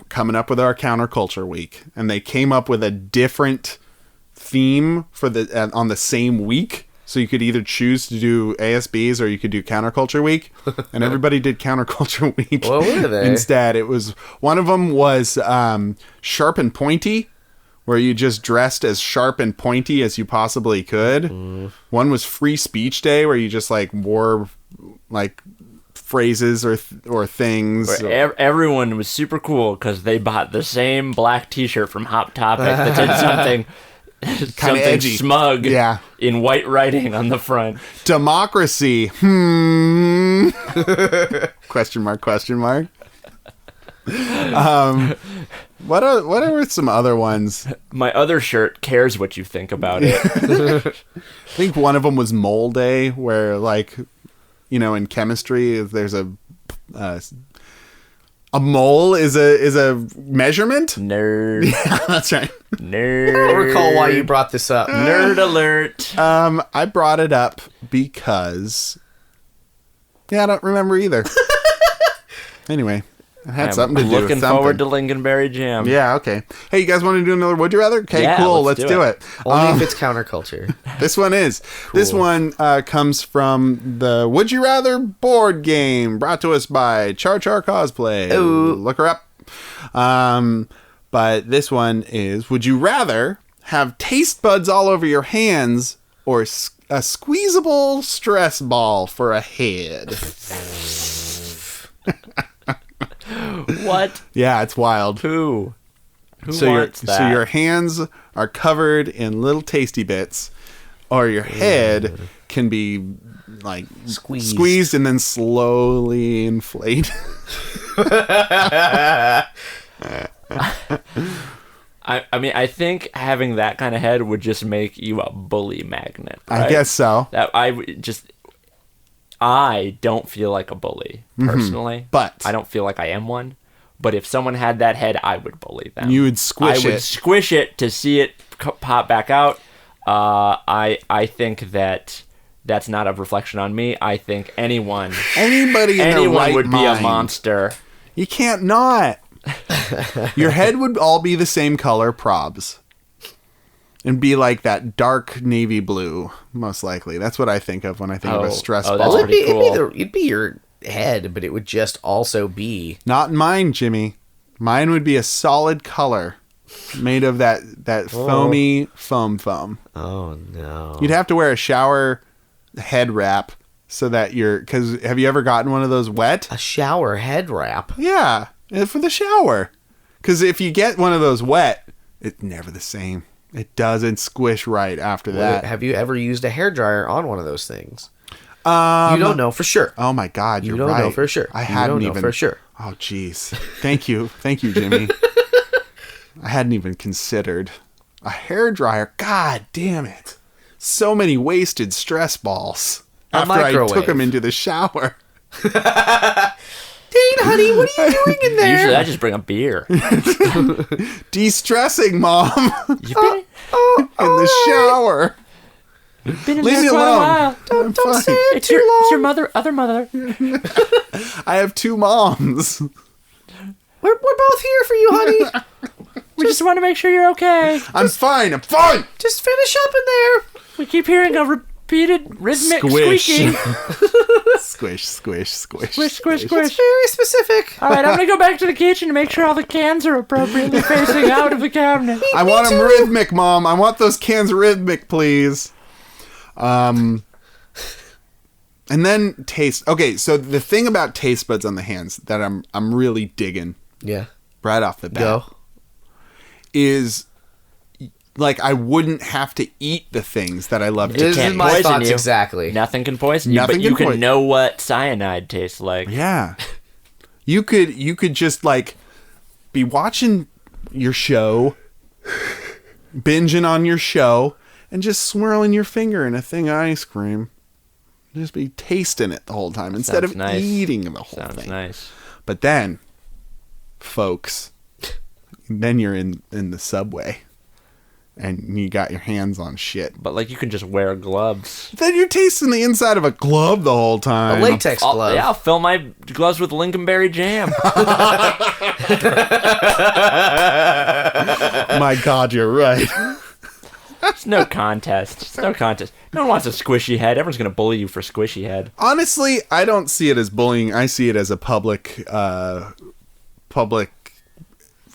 S3: coming up with our counterculture week. And they came up with a different theme for on the same week. So you could either choose to do ASBs or you could do Counterculture Week. And everybody did Counterculture Week.
S1: What were they?
S3: Instead, one of them was Sharp and Pointy, where you just dressed as sharp and pointy as you possibly could. One was Free Speech Day, where you just like wore like phrases or things.
S2: Everyone was super cool because they bought the same black T-shirt from Hot Topic that said something
S3: edgy.
S2: smug
S3: Yeah.
S2: in white writing on the front.
S3: Democracy. Question mark, question mark. What are some other ones?
S2: My other shirt cares what you think about it.
S3: I think one of them was Mole Day, where like, in chemistry, there's a mole is a measurement.
S2: Nerd.
S3: Yeah, that's right.
S2: Nerd.
S1: I don't recall why you brought this up.
S2: Nerd alert.
S3: I brought it up because, I don't remember either. Anyway, it had something to do with something.
S2: Looking forward to Lingonberry Jam.
S3: Yeah, okay. Hey, you guys want to do another Would You Rather? Okay,
S2: Yeah,
S3: cool.
S2: let's
S3: Let's
S2: do
S3: do
S2: it.
S3: it.
S1: Only if it's counterculture.
S3: This one is. This one comes from the Would You Rather board game, brought to us by Char Char Cosplay.
S1: Ooh.
S3: Look her up. But this one is, would you rather have taste buds all over your hands or a squeezable stress ball for a head.
S2: What?
S3: Yeah, it's wild.
S2: Who
S3: So
S2: wants that?
S3: so your hands are covered in little tasty bits, or your head can be like squeezed and then slowly inflate.
S2: I mean, I think having that kind of head would just make you a bully magnet. Right?
S3: I guess so.
S2: That I don't feel like a bully personally,
S3: But-
S2: I don't feel like I am one. But if someone had that head, I would bully them.
S3: You would squish
S2: I would
S3: it.
S2: squish it to see it pop back out. I think that's not a reflection on me. I think anyone
S3: Anybody in their right
S2: would be a
S3: mind.
S2: monster.
S3: You can't not. Your head would all be the same color, probs. And be like that dark navy blue, most likely. That's what I think of when I think of a stress
S2: that's
S3: ball.
S1: Well,
S2: pretty cool.
S1: it'd be your head, but it would just also be.
S3: Not mine, Jimmy. Mine would be a solid color made of that foamy foam.
S1: Oh no!
S3: You'd have to wear a shower head wrap so that because have you ever gotten one of those wet?
S1: A shower head wrap.
S3: Yeah, for the shower. Because if you get one of those wet, it's never the same. It doesn't squish right after that.
S1: Have you ever used a hairdryer on one of those things? You don't know for sure.
S3: Oh my God, you're
S1: You don't
S3: right.
S1: know for sure.
S3: I
S1: You
S3: hadn't
S1: don't know
S3: even
S1: for sure.
S3: Oh jeez. Thank you, Jimmy. I hadn't even considered a hairdryer. God damn it! So many wasted stress balls after I took
S1: microwave.
S3: them into the shower.
S1: Dane, honey, what are you doing in there?
S2: Usually I just bring a beer.
S3: De-stressing, Mom,
S2: You've been,
S3: in the shower.
S2: been in
S3: Leave
S2: there
S3: me
S2: quite a
S3: alone.
S2: while.
S3: I'm fine.
S1: say it
S2: It's
S1: too
S2: your,
S1: long.
S2: it's your other mother.
S3: I have two moms.
S1: We're both here for you, honey.
S2: We just want to make sure you're okay.
S3: I'm fine.
S1: Just finish up in there.
S2: We keep hearing a repeated rhythmic
S3: Squish.
S2: squeaking.
S3: Squish, squish, squish.
S2: Squish, squish,
S1: It's
S2: squish.
S1: very specific.
S2: All right, I'm gonna go back to the kitchen to make sure all the cans are appropriately facing out of the cabinet.
S3: I want them rhythmic, Mom. I want those cans rhythmic, please. And then taste. Okay, so the thing about taste buds on the hands that I'm really digging
S1: Yeah.
S3: right off the bat
S1: Go.
S3: is like I wouldn't have to eat the things that I love to
S1: This
S3: taste.
S1: is my
S2: poison
S1: thoughts
S2: you.
S1: exactly.
S2: Nothing can poison you,
S3: Nothing
S2: but you
S3: can
S2: can
S3: poison-
S2: know what cyanide tastes like.
S3: Yeah. You could just like be watching your show, binging on your show, and just swirling your finger in a thing of ice cream. Just be tasting it the whole time instead
S2: Sounds
S3: of
S2: nice.
S3: eating the whole
S2: Sounds
S3: thing.
S2: nice.
S3: But then, folks, then you're in the subway and you got your hands on shit.
S2: But like you can just wear gloves.
S3: Then you're tasting the inside of a glove the whole
S1: A
S3: time.
S1: latex glove.
S2: Yeah, I'll fill my gloves with lingonberry jam.
S3: My God, you're right.
S2: It's no contest. It's no contest. No one wants a squishy head. Everyone's gonna bully you for squishy head.
S3: Honestly, I don't see it as bullying. I see it as a public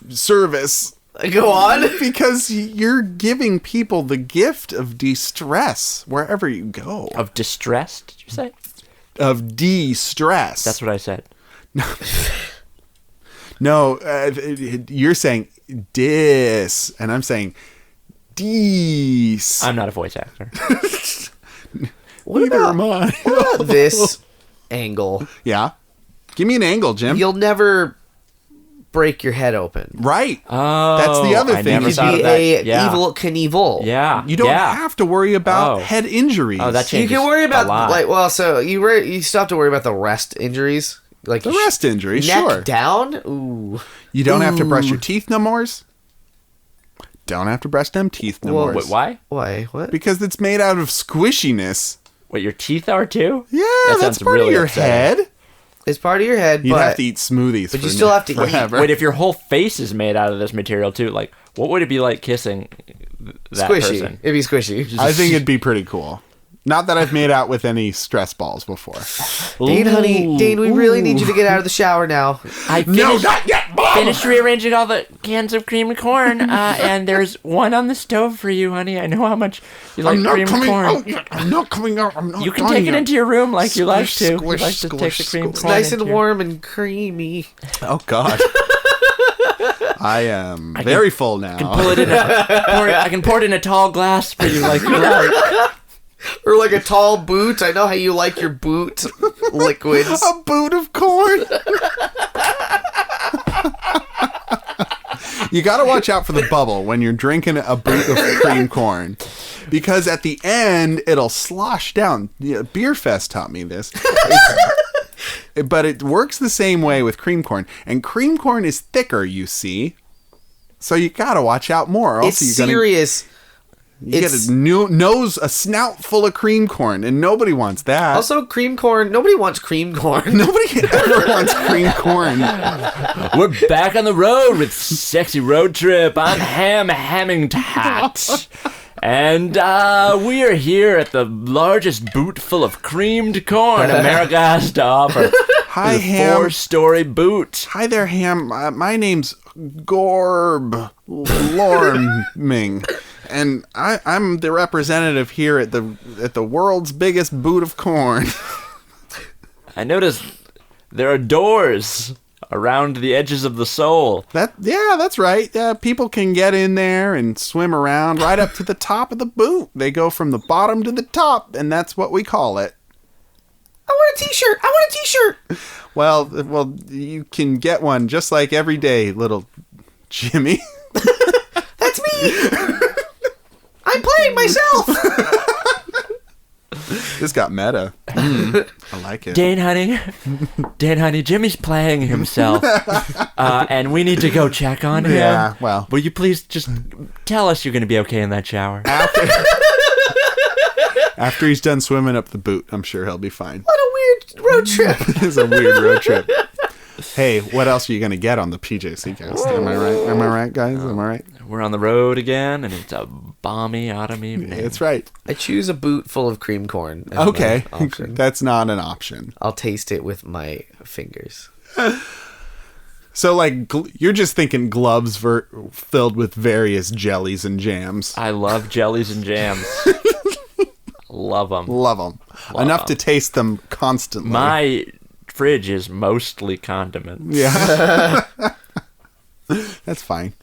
S3: service.
S1: Go on.
S3: Because you're giving people the gift of de-stress wherever you go.
S2: Of distress, did you say?
S3: Of de-stress.
S2: That's what I said.
S3: No, you're saying dis, and I'm saying dees.
S2: I'm not a voice actor.
S3: Neither am I.
S1: What about this angle?
S3: Yeah. Give me an angle, Jim.
S1: You'll never break your head open.
S3: Right.
S2: Oh,
S3: That's the other
S2: I
S3: thing.
S2: never
S3: You'd
S2: thought
S1: Be
S2: of that.
S1: a
S2: Yeah.
S1: evil Knievel.
S2: Yeah.
S3: You don't
S2: yeah.
S3: have to worry about
S2: Oh.
S3: head injuries.
S2: Oh, that
S1: You
S2: changes
S1: can worry
S2: a
S1: about
S2: lot.
S1: so you still have to worry about the rest injuries, like
S3: The rest injuries,
S1: neck
S3: sure.
S1: down. Ooh,
S3: You don't have to brush your teeth no more. Don't have to brush them teeth no
S1: Well,
S3: more.
S2: Wait, why?
S1: why? What?
S3: Because it's made out of squishiness.
S2: What, your teeth are too?
S3: Yeah,
S2: That
S3: that's
S2: sounds
S3: part
S2: really
S3: of your
S2: upsetting.
S3: head.
S1: It's part of your head,
S3: You'd
S1: but
S3: have to eat smoothies.
S1: but you
S3: for
S1: still have to eat.
S3: forever.
S2: Wait, if your whole face is made out of this material too, like, what would it be like kissing that
S1: squishy.
S2: person?
S1: It'd be squishy.
S3: I think it'd be pretty cool. Not that I've made out with any stress balls before.
S1: Dane, honey,
S2: Ooh.
S1: Dane, we really need you to get out of the shower now.
S2: I
S3: No,
S2: finished,
S3: not yet, Mom!
S2: finished rearranging all the cans of creamed corn, and there's one on the stove for you, honey. I know how much you like creamed corn.
S3: I'm not coming out. I'm not.
S2: You can take it into your room like you like to.
S3: Squish,
S2: You like to take the creamed
S1: It's
S2: corn.
S1: nice and warm and creamy.
S3: Oh God. I am very full now.
S2: I can pour it in a tall glass for you like you like.
S1: Or like a tall boot. I know how you like your boot liquids.
S3: A boot of corn. You got to watch out for the bubble when you're drinking a boot of cream corn, because at the end it'll slosh down. Yeah, Beer Fest taught me this. But it works the same way with cream corn, and cream corn is thicker, you see. So you got to watch out more.
S1: It's serious.
S3: You get a snout full of cream corn, and nobody wants that.
S1: Also, cream corn. Nobody wants cream corn.
S3: Nobody ever wants cream corn.
S2: We're back on the road with Sexy Road Trip. I'm Hammingtat. And we are here at the largest boot full of creamed corn America has to offer.
S3: Hi, Ham.
S2: 4-story boot.
S3: Hi there, Ham. My name's Gorb Lorming. And I'm the representative here at the world's biggest boot of corn.
S2: I noticed there are doors around the edges of the sole.
S3: That's right. Yeah, people can get in there and swim around right up to the top of the boot. They go from the bottom to the top, and that's what we call it.
S1: I want a t-shirt. I want a t-shirt.
S3: Well, you can get one just like every day, little Jimmy.
S1: That's me. I'm playing myself.
S3: This got meta. I like it.
S2: Dan, honey, Jimmy's playing himself, and we need to go check on him.
S3: Yeah, well.
S2: Will you please just tell us you're going to be okay in that shower?
S3: After he's done swimming up the boot, I'm sure he'll be fine.
S1: What a weird road trip.
S3: It's a weird road trip. Hey, what else are you going to get on the PJC cast? Am I right? Am I right, guys? Am I right?
S2: We're on the road again, and it's a balmy autumn evening.
S3: That's right.
S1: I choose a boot full of cream corn. as
S3: Okay.
S1: my option.
S3: That's not an option.
S1: I'll taste it with my fingers.
S3: So, like, you're just thinking gloves filled with various jellies and jams.
S2: I love jellies and jams. Love them.
S3: Love them. Enough to taste them constantly.
S2: My fridge is mostly condiments.
S3: Yeah. That's fine.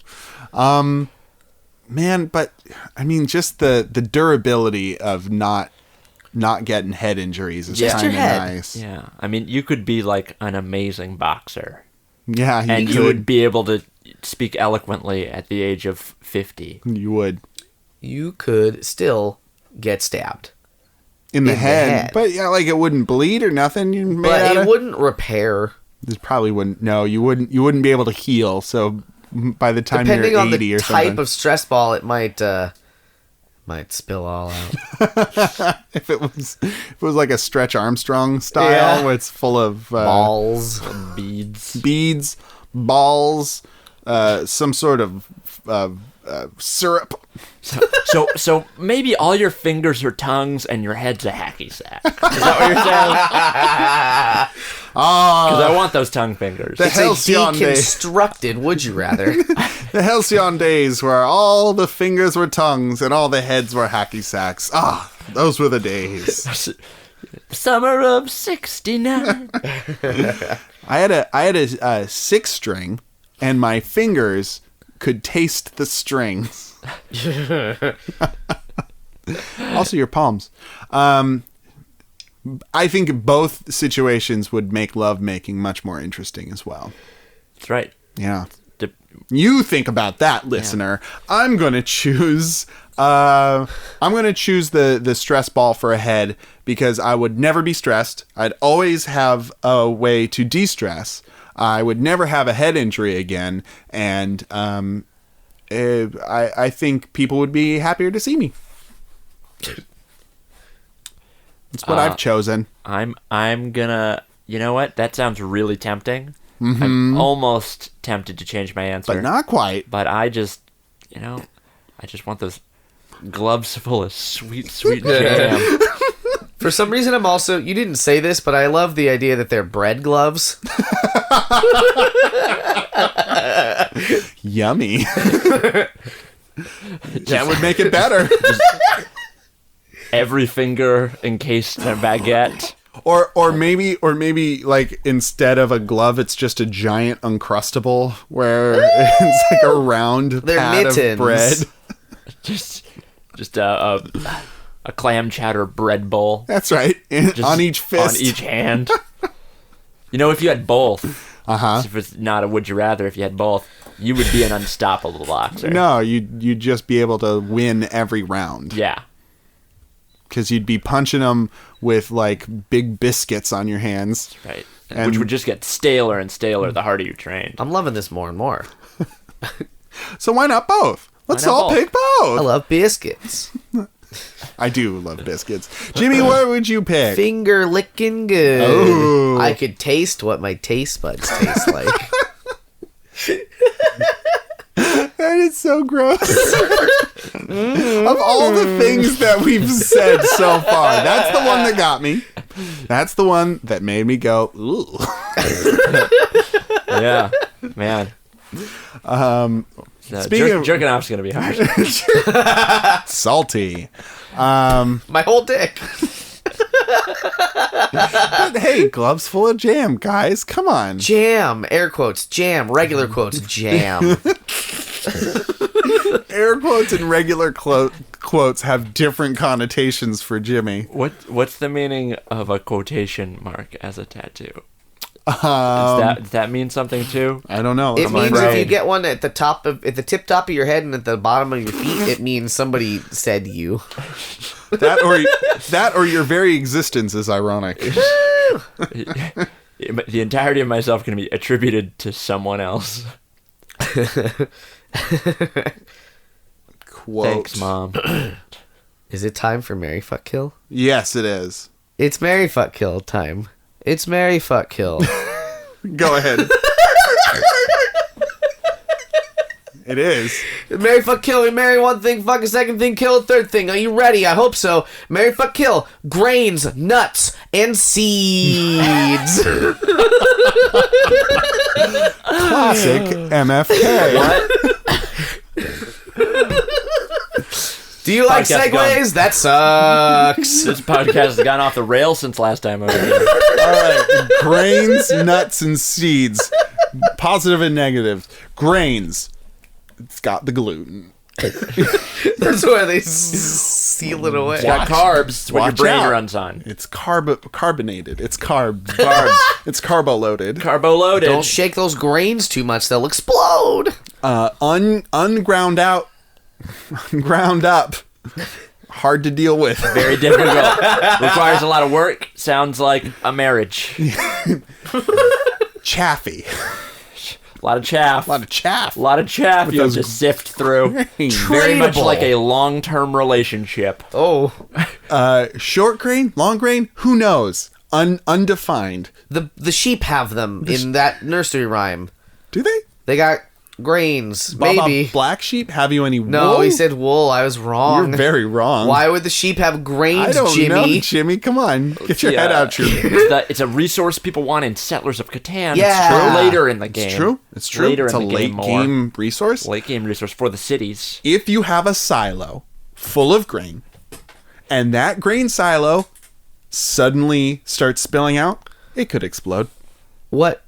S3: Man, but I mean, just the durability of not getting head injuries is
S1: Just
S3: kind
S1: your
S3: of
S1: head.
S3: nice.
S2: Yeah. I mean, you could be like an amazing boxer.
S3: Yeah,
S2: And you would be able to speak eloquently at the age of 50.
S3: You would.
S1: You could still get stabbed.
S3: In the
S1: In the
S3: head.
S1: head.
S3: But yeah, like it wouldn't bleed or nothing.
S1: But it wouldn't repair.
S3: This probably wouldn't. No, you wouldn't be able to heal. So by the time
S1: Depending
S3: you're
S1: on
S3: 80
S1: the
S3: or
S1: type
S3: something,
S1: of stress ball, it might spill all out.
S3: if it was like a Stretch Armstrong style,
S1: Yeah.
S3: where it's full of
S1: Balls.
S2: Beads.
S3: balls, some sort of syrup.
S2: So maybe all your fingers are tongues and your head's a hacky sack. Is that what you're saying? Because I want those tongue fingers.
S3: The
S1: It's a
S3: halcyon days.
S1: deconstructed, would you rather?
S3: The halcyon days where all the fingers were tongues and all the heads were hacky sacks. Ah, those were the days.
S2: Summer of '69.
S3: I had a 6-string, and my fingers could taste the strings. Also, your palms. I think both situations would make lovemaking much more interesting as well.
S2: That's right.
S3: Yeah. You think about that, listener. I'm gonna choose. I'm gonna choose the stress ball for a head because I would never be stressed. I'd always have a way to de-stress. I would never have a head injury again, and I think people would be happier to see me. That's what I've chosen.
S2: I'm gonna. You know what? That sounds really tempting. Mm-hmm. I'm almost tempted to change my answer,
S3: But not quite.
S2: But I just want those gloves full of sweet, sweet jam.
S1: For some reason, I'm also... You didn't say this, but I love the idea that they're bread gloves.
S3: Yummy. That would make it better.
S2: Every finger encased in a baguette.
S3: Or maybe like instead of a glove, it's just a giant Uncrustable where it's like a round
S1: They're
S3: pat
S1: mittens.
S3: of bread.
S2: Just a clam chowder bread bowl.
S3: That's right.
S2: Just
S3: On each fist.
S2: On each hand. You know, if you had both,
S3: Uh-huh.
S2: if it's not a would you rather, if you had both, you would be an unstoppable boxer.
S3: No, you'd just be able to win every round.
S2: Yeah.
S3: Because you'd be punching them with like big biscuits on your hands.
S2: Right.
S3: And-
S2: Which would just get staler and staler the harder you trained.
S1: I'm loving this more and more.
S3: So why not both? Let's
S2: not
S3: all
S2: both?
S3: pick
S1: I
S3: both.
S1: love biscuits.
S3: I do love biscuits. Jimmy, what would you pick?
S1: Finger licking good.
S3: Oh.
S1: I could taste what my taste buds taste like.
S3: That is so gross. Of all the things that we've said so far, that's the one that got me. That's the one that made me go, ooh.
S2: Yeah. Man.
S3: Speaking of
S2: jerking off's going to be hard.
S3: salty.
S1: My whole dick.
S3: But hey, gloves full of jam, guys. Come on.
S1: Jam. Air quotes. Jam. Regular quotes. Jam.
S3: Air quotes and regular quotes have different connotations for Jimmy.
S2: What's the meaning of a quotation mark as a tattoo? Does that mean something too?
S3: I don't know.
S1: It
S3: I'm
S1: means if
S3: afraid.
S1: you get one at the tip top of your head and at the bottom of your feet, it means somebody said you.
S3: that or your very existence is ironic.
S2: The entirety of myself can be attributed to someone else.
S3: Quote.
S2: Thanks, Mom.
S1: Is it time for Marry Fuck Kill?
S3: Yes, it is.
S1: It's Marry Fuck Kill time. It's Marry Fuck Kill.
S3: Go ahead. It is.
S1: Marry Fuck Kill. We marry one thing, fuck a second thing, kill a third thing. Are you ready? I hope so. Marry Fuck Kill. Grains, nuts, and seeds.
S3: Classic MFK.
S2: What?
S1: Do you like
S2: Podcast
S1: segues? That sucks.
S2: This podcast has gone off the rails since last time I was here.
S3: All right. Grains, nuts, and seeds. Positive and negatives. Grains. It's got the gluten.
S1: That's why they seal it away.
S2: It's got carbs. It's what your
S3: Watch
S2: brain
S3: out.
S2: runs on.
S3: It's carbonated. It's carbs. It's carbo-loaded.
S2: Carbo-loaded.
S1: Don't shake those grains too much; they'll explode.
S3: Unground out. Ground up. Hard to deal with.
S2: Very difficult. Requires a lot of work. Sounds like a marriage.
S3: Chaffy.
S2: A lot of chaff.
S3: A lot of chaff.
S2: A lot of chaff you have
S3: those-
S2: to sift through. Very much
S1: Tradeable.
S2: like a long-term relationship.
S1: Oh,
S3: Short grain, long grain, who knows? Undefined.
S1: the sheep have them in that nursery rhyme.
S3: Do they?
S1: They got grains,
S3: Baba
S1: maybe.
S3: Black sheep, have you any wool?
S1: No, he said wool. I was wrong.
S3: You're very wrong.
S1: Why would the sheep have grains,
S3: I don't know,
S1: Jimmy?
S3: Jimmy. Come on. Get your
S2: Yeah.
S3: head out your...
S2: It's a resource people want in Settlers of Catan.
S1: Yeah.
S2: It's true. Later in the game.
S3: It's true. It's true.
S2: Later
S3: It's
S2: in
S3: a
S2: the game
S3: late
S2: more.
S3: game resource.
S2: Late game resource for the cities.
S3: If you have a silo full of grain, and that grain silo suddenly starts spilling out, it could explode.
S1: What?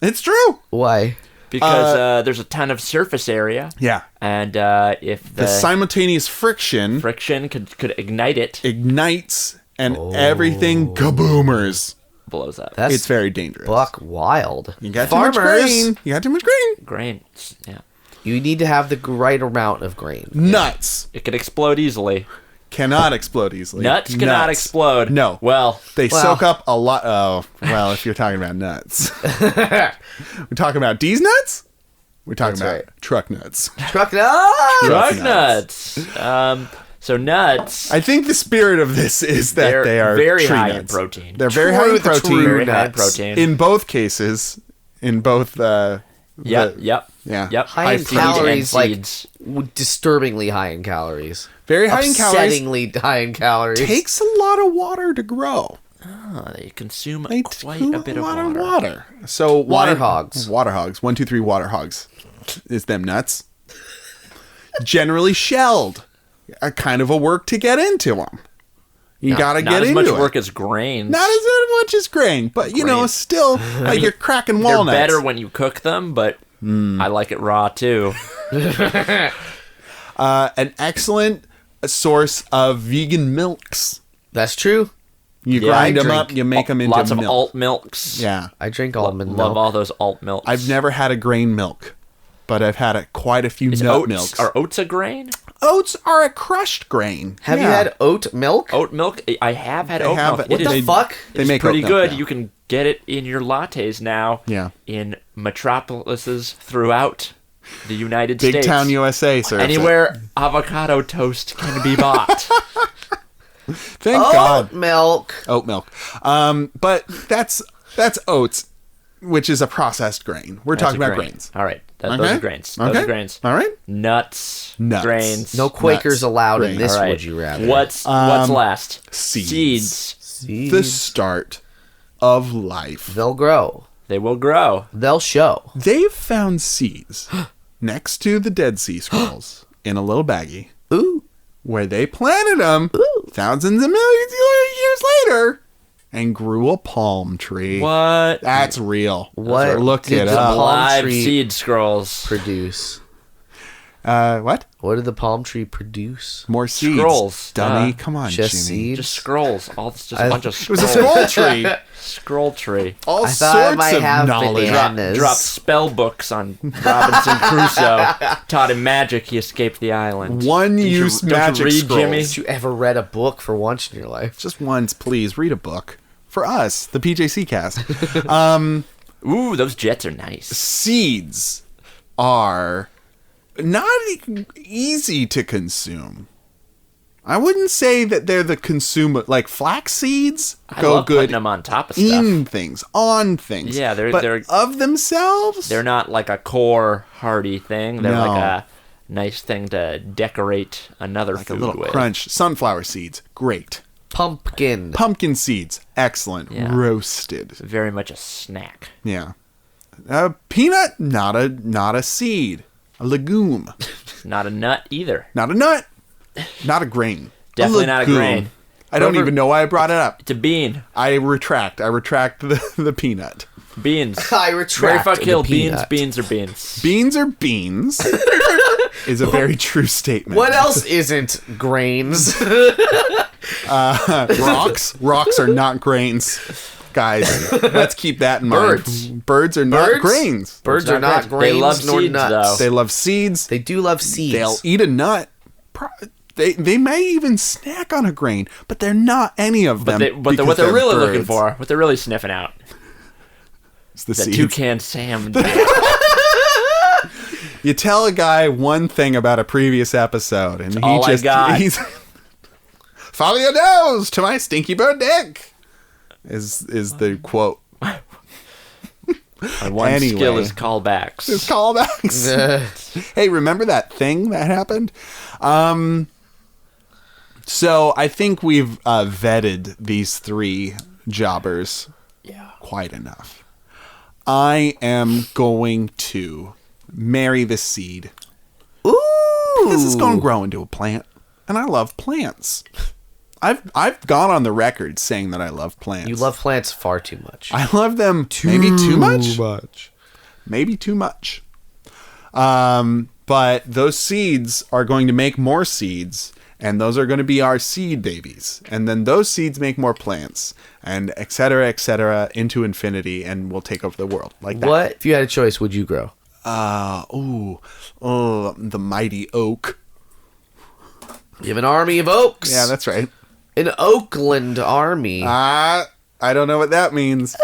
S3: It's true.
S1: Why?
S2: Because there's a ton of surface area.
S3: Yeah.
S2: And if
S3: The
S2: the
S3: simultaneous friction
S2: friction could ignite it,
S3: ignites and everything kaboomers.
S2: blows up.
S1: That's
S3: It's very dangerous.
S1: buck wild.
S3: You got too much grain. You got too much grain.
S2: Grains. Yeah.
S1: You need to have the right amount of grain.
S3: Nuts
S2: It could explode easily.
S3: cannot explode easily.
S2: Nuts cannot explode.
S3: No.
S2: Well,
S3: They
S1: Well.
S3: soak up a lot. Oh, well, if you're talking about nuts. We're talking about D's nuts? We're talking
S1: That's
S3: about
S1: right.
S3: truck nuts.
S1: Truck nuts.
S2: truck
S3: nuts.
S2: nuts. So nuts.
S3: I think the spirit of this is that
S2: They're
S3: they are
S2: very
S3: tree
S2: high in
S3: nuts.
S2: protein.
S3: They're very
S1: True
S3: high in
S1: with the
S3: protein.
S1: true
S2: Very high in
S1: nuts.
S2: protein.
S3: In both cases, in both
S2: Yep.
S3: yeah.
S1: High in
S2: seed and
S1: calories, like
S2: seeds.
S1: disturbingly high in calories.
S3: Very high in calories.
S1: Upsettingly high in calories.
S3: Takes a lot of water to grow.
S2: They consume
S3: They
S2: quite
S3: consume
S2: a bit of
S3: lot of
S2: water.
S3: water. So
S1: Water hogs.
S3: Water hogs. 1, 2, 3 water hogs. Is them nuts? Generally shelled. A kind of a work to get into them. You gotta get into it.
S2: Not as much work as grains.
S3: Not as much as grain, but you know,
S2: Grains.
S3: still like you're cracking
S2: They're
S3: walnuts.
S2: better when you cook them, but I like it raw too.
S3: An excellent source of vegan milks.
S1: That's true.
S3: You
S2: Yeah,
S3: grind
S1: I
S3: them up,
S1: drink
S3: you make them into
S2: Lots of
S3: milk.
S2: alt milks.
S3: Yeah.
S1: I drink almond
S2: Love
S1: milk.
S2: all those alt milks.
S3: I've never had a grain milk, but I've had quite a few nut
S2: oats,
S3: milks.
S2: Are oats a grain?
S3: Oats are a crushed grain.
S1: Have you
S3: Yeah.
S1: had oat milk?
S2: Oat milk? I have had
S3: They
S2: oat
S3: have
S2: milk.
S3: it.
S2: It
S1: What the
S2: is
S1: fuck?
S3: They
S2: it's
S3: make
S2: pretty
S3: oat milk
S2: good.
S3: now.
S2: You can get it in your lattes now.
S3: Yeah.
S2: In metropolises throughout the United
S3: Big
S2: States.
S3: Town USA serves it.
S2: Anywhere avocado toast can be bought.
S3: Thank
S1: Oat
S3: God.
S1: milk.
S3: Oat milk. But that's oats, which is a processed grain. We're
S2: That's
S3: talking
S2: a
S3: about
S2: grain.
S3: grains.
S2: All right. Those
S3: Okay?
S2: are grains. Those
S3: Okay?
S2: are grains.
S3: All right.
S2: Nuts.
S3: Nuts.
S2: Grains.
S1: No Quakers
S3: Nuts.
S1: allowed in
S3: Grain.
S1: this,
S2: All right.
S1: would you rather?
S2: What's last?
S3: Seeds.
S1: Seeds.
S3: The start of life.
S1: They'll grow.
S2: They will grow.
S1: They'll show.
S3: They've found seeds next to the Dead Sea Scrolls in a little baggie
S1: Ooh.
S3: where they planted them thousands of millions of years later and grew a palm tree.
S2: What?
S3: That's real.
S1: What
S3: Look
S1: did
S3: it
S1: the
S3: up.
S1: palm
S2: Live
S1: tree
S2: seed scrolls.
S1: produce?
S3: What?
S1: What did the palm tree produce?
S3: More seeds.
S2: Scrolls.
S3: Dummy.
S2: Duh.
S3: Come on,
S1: Just
S3: Jimmy.
S1: seeds?
S2: Just scrolls. All just
S1: I-
S2: a bunch of
S3: It was
S2: scrolls.
S3: a scroll tree.
S2: Scroll tree.
S3: All
S1: I thought I
S3: sorts
S1: might
S3: of
S1: have
S3: knowledge.
S1: bananas.
S2: Dropped spell books on Robinson Crusoe. Taught him magic. He escaped the island.
S3: One-use
S2: Don't you
S3: magic
S2: read,
S3: scrolls.
S2: Jimmy?
S1: Have you ever read a book for once in your life?
S3: Just once, please. Read a book. For us, the PJC cast.
S2: Ooh, those jets are nice.
S3: Seeds are not easy to consume. I wouldn't say that they're the consumer. Like flax seeds
S2: I
S3: go
S2: love
S3: good
S2: putting them on top of stuff.
S3: in things, on things.
S2: Yeah,
S3: but
S2: they're
S3: of themselves.
S2: They're not like a core hearty thing. They're
S3: No.
S2: like a nice thing to decorate another
S3: like a
S2: food
S3: little
S2: with.
S3: crunch. Sunflower seeds, great.
S1: Pumpkin.
S3: Pumpkin seeds, excellent.
S2: Yeah.
S3: Roasted.
S2: Very much a snack.
S3: Yeah. Peanut, not a seed. A legume.
S2: Not a nut either.
S3: Not a nut. Not a grain.
S2: Definitely not a
S3: legume.
S2: grain.
S3: I don't
S2: Whoever-
S3: even know why I brought it up.
S2: It's a bean.
S3: I retract the peanut.
S2: Beans.
S1: I
S2: Very
S1: retract
S2: fuck
S1: the
S2: kill. Beans.
S1: peanut.
S2: Beans are beans.
S3: Beans are beans is a very true statement.
S1: What else isn't grains?
S3: Rocks are not grains. Guys, let's keep that in
S1: Birds.
S3: mind. Birds are not
S1: Birds?
S3: grains.
S1: Birds are not grains
S2: They love
S1: nor
S2: seeds,
S1: nuts.
S2: though.
S3: They love seeds.
S1: They do love seeds.
S3: They'll eat a nut. They may even snack on a grain, but they're not any of them.
S2: But
S3: because
S2: what they're really looking
S3: birds.
S2: for, what they're really sniffing out,
S3: It's the
S2: that
S3: seeds.
S2: toucan Sam.
S3: You tell a guy one thing about a previous episode, and
S2: all I got.
S3: he's follow your nose to my stinky bird dick. Is the quote.
S2: My one
S3: Anyway.
S2: skill is callbacks.
S3: It's callbacks. Hey, remember that thing that happened? So I think we've vetted these three jobbers quite enough. I am going to marry the seed.
S1: Ooh.
S3: This is going to grow into a plant, and I love plants. I've gone on the record saying that I love plants.
S1: You love plants far too much.
S3: I love them maybe too much. Maybe too much. But those seeds are going to make more seeds, and those are going to be our seed babies. And then those seeds make more plants, and et cetera, into infinity, and we'll take over the world. Like that.
S1: What, if you had a choice, would you grow?
S3: The mighty oak.
S1: You have an army of oaks.
S3: Yeah, that's right.
S1: An Oakland army.
S3: I don't know what that means.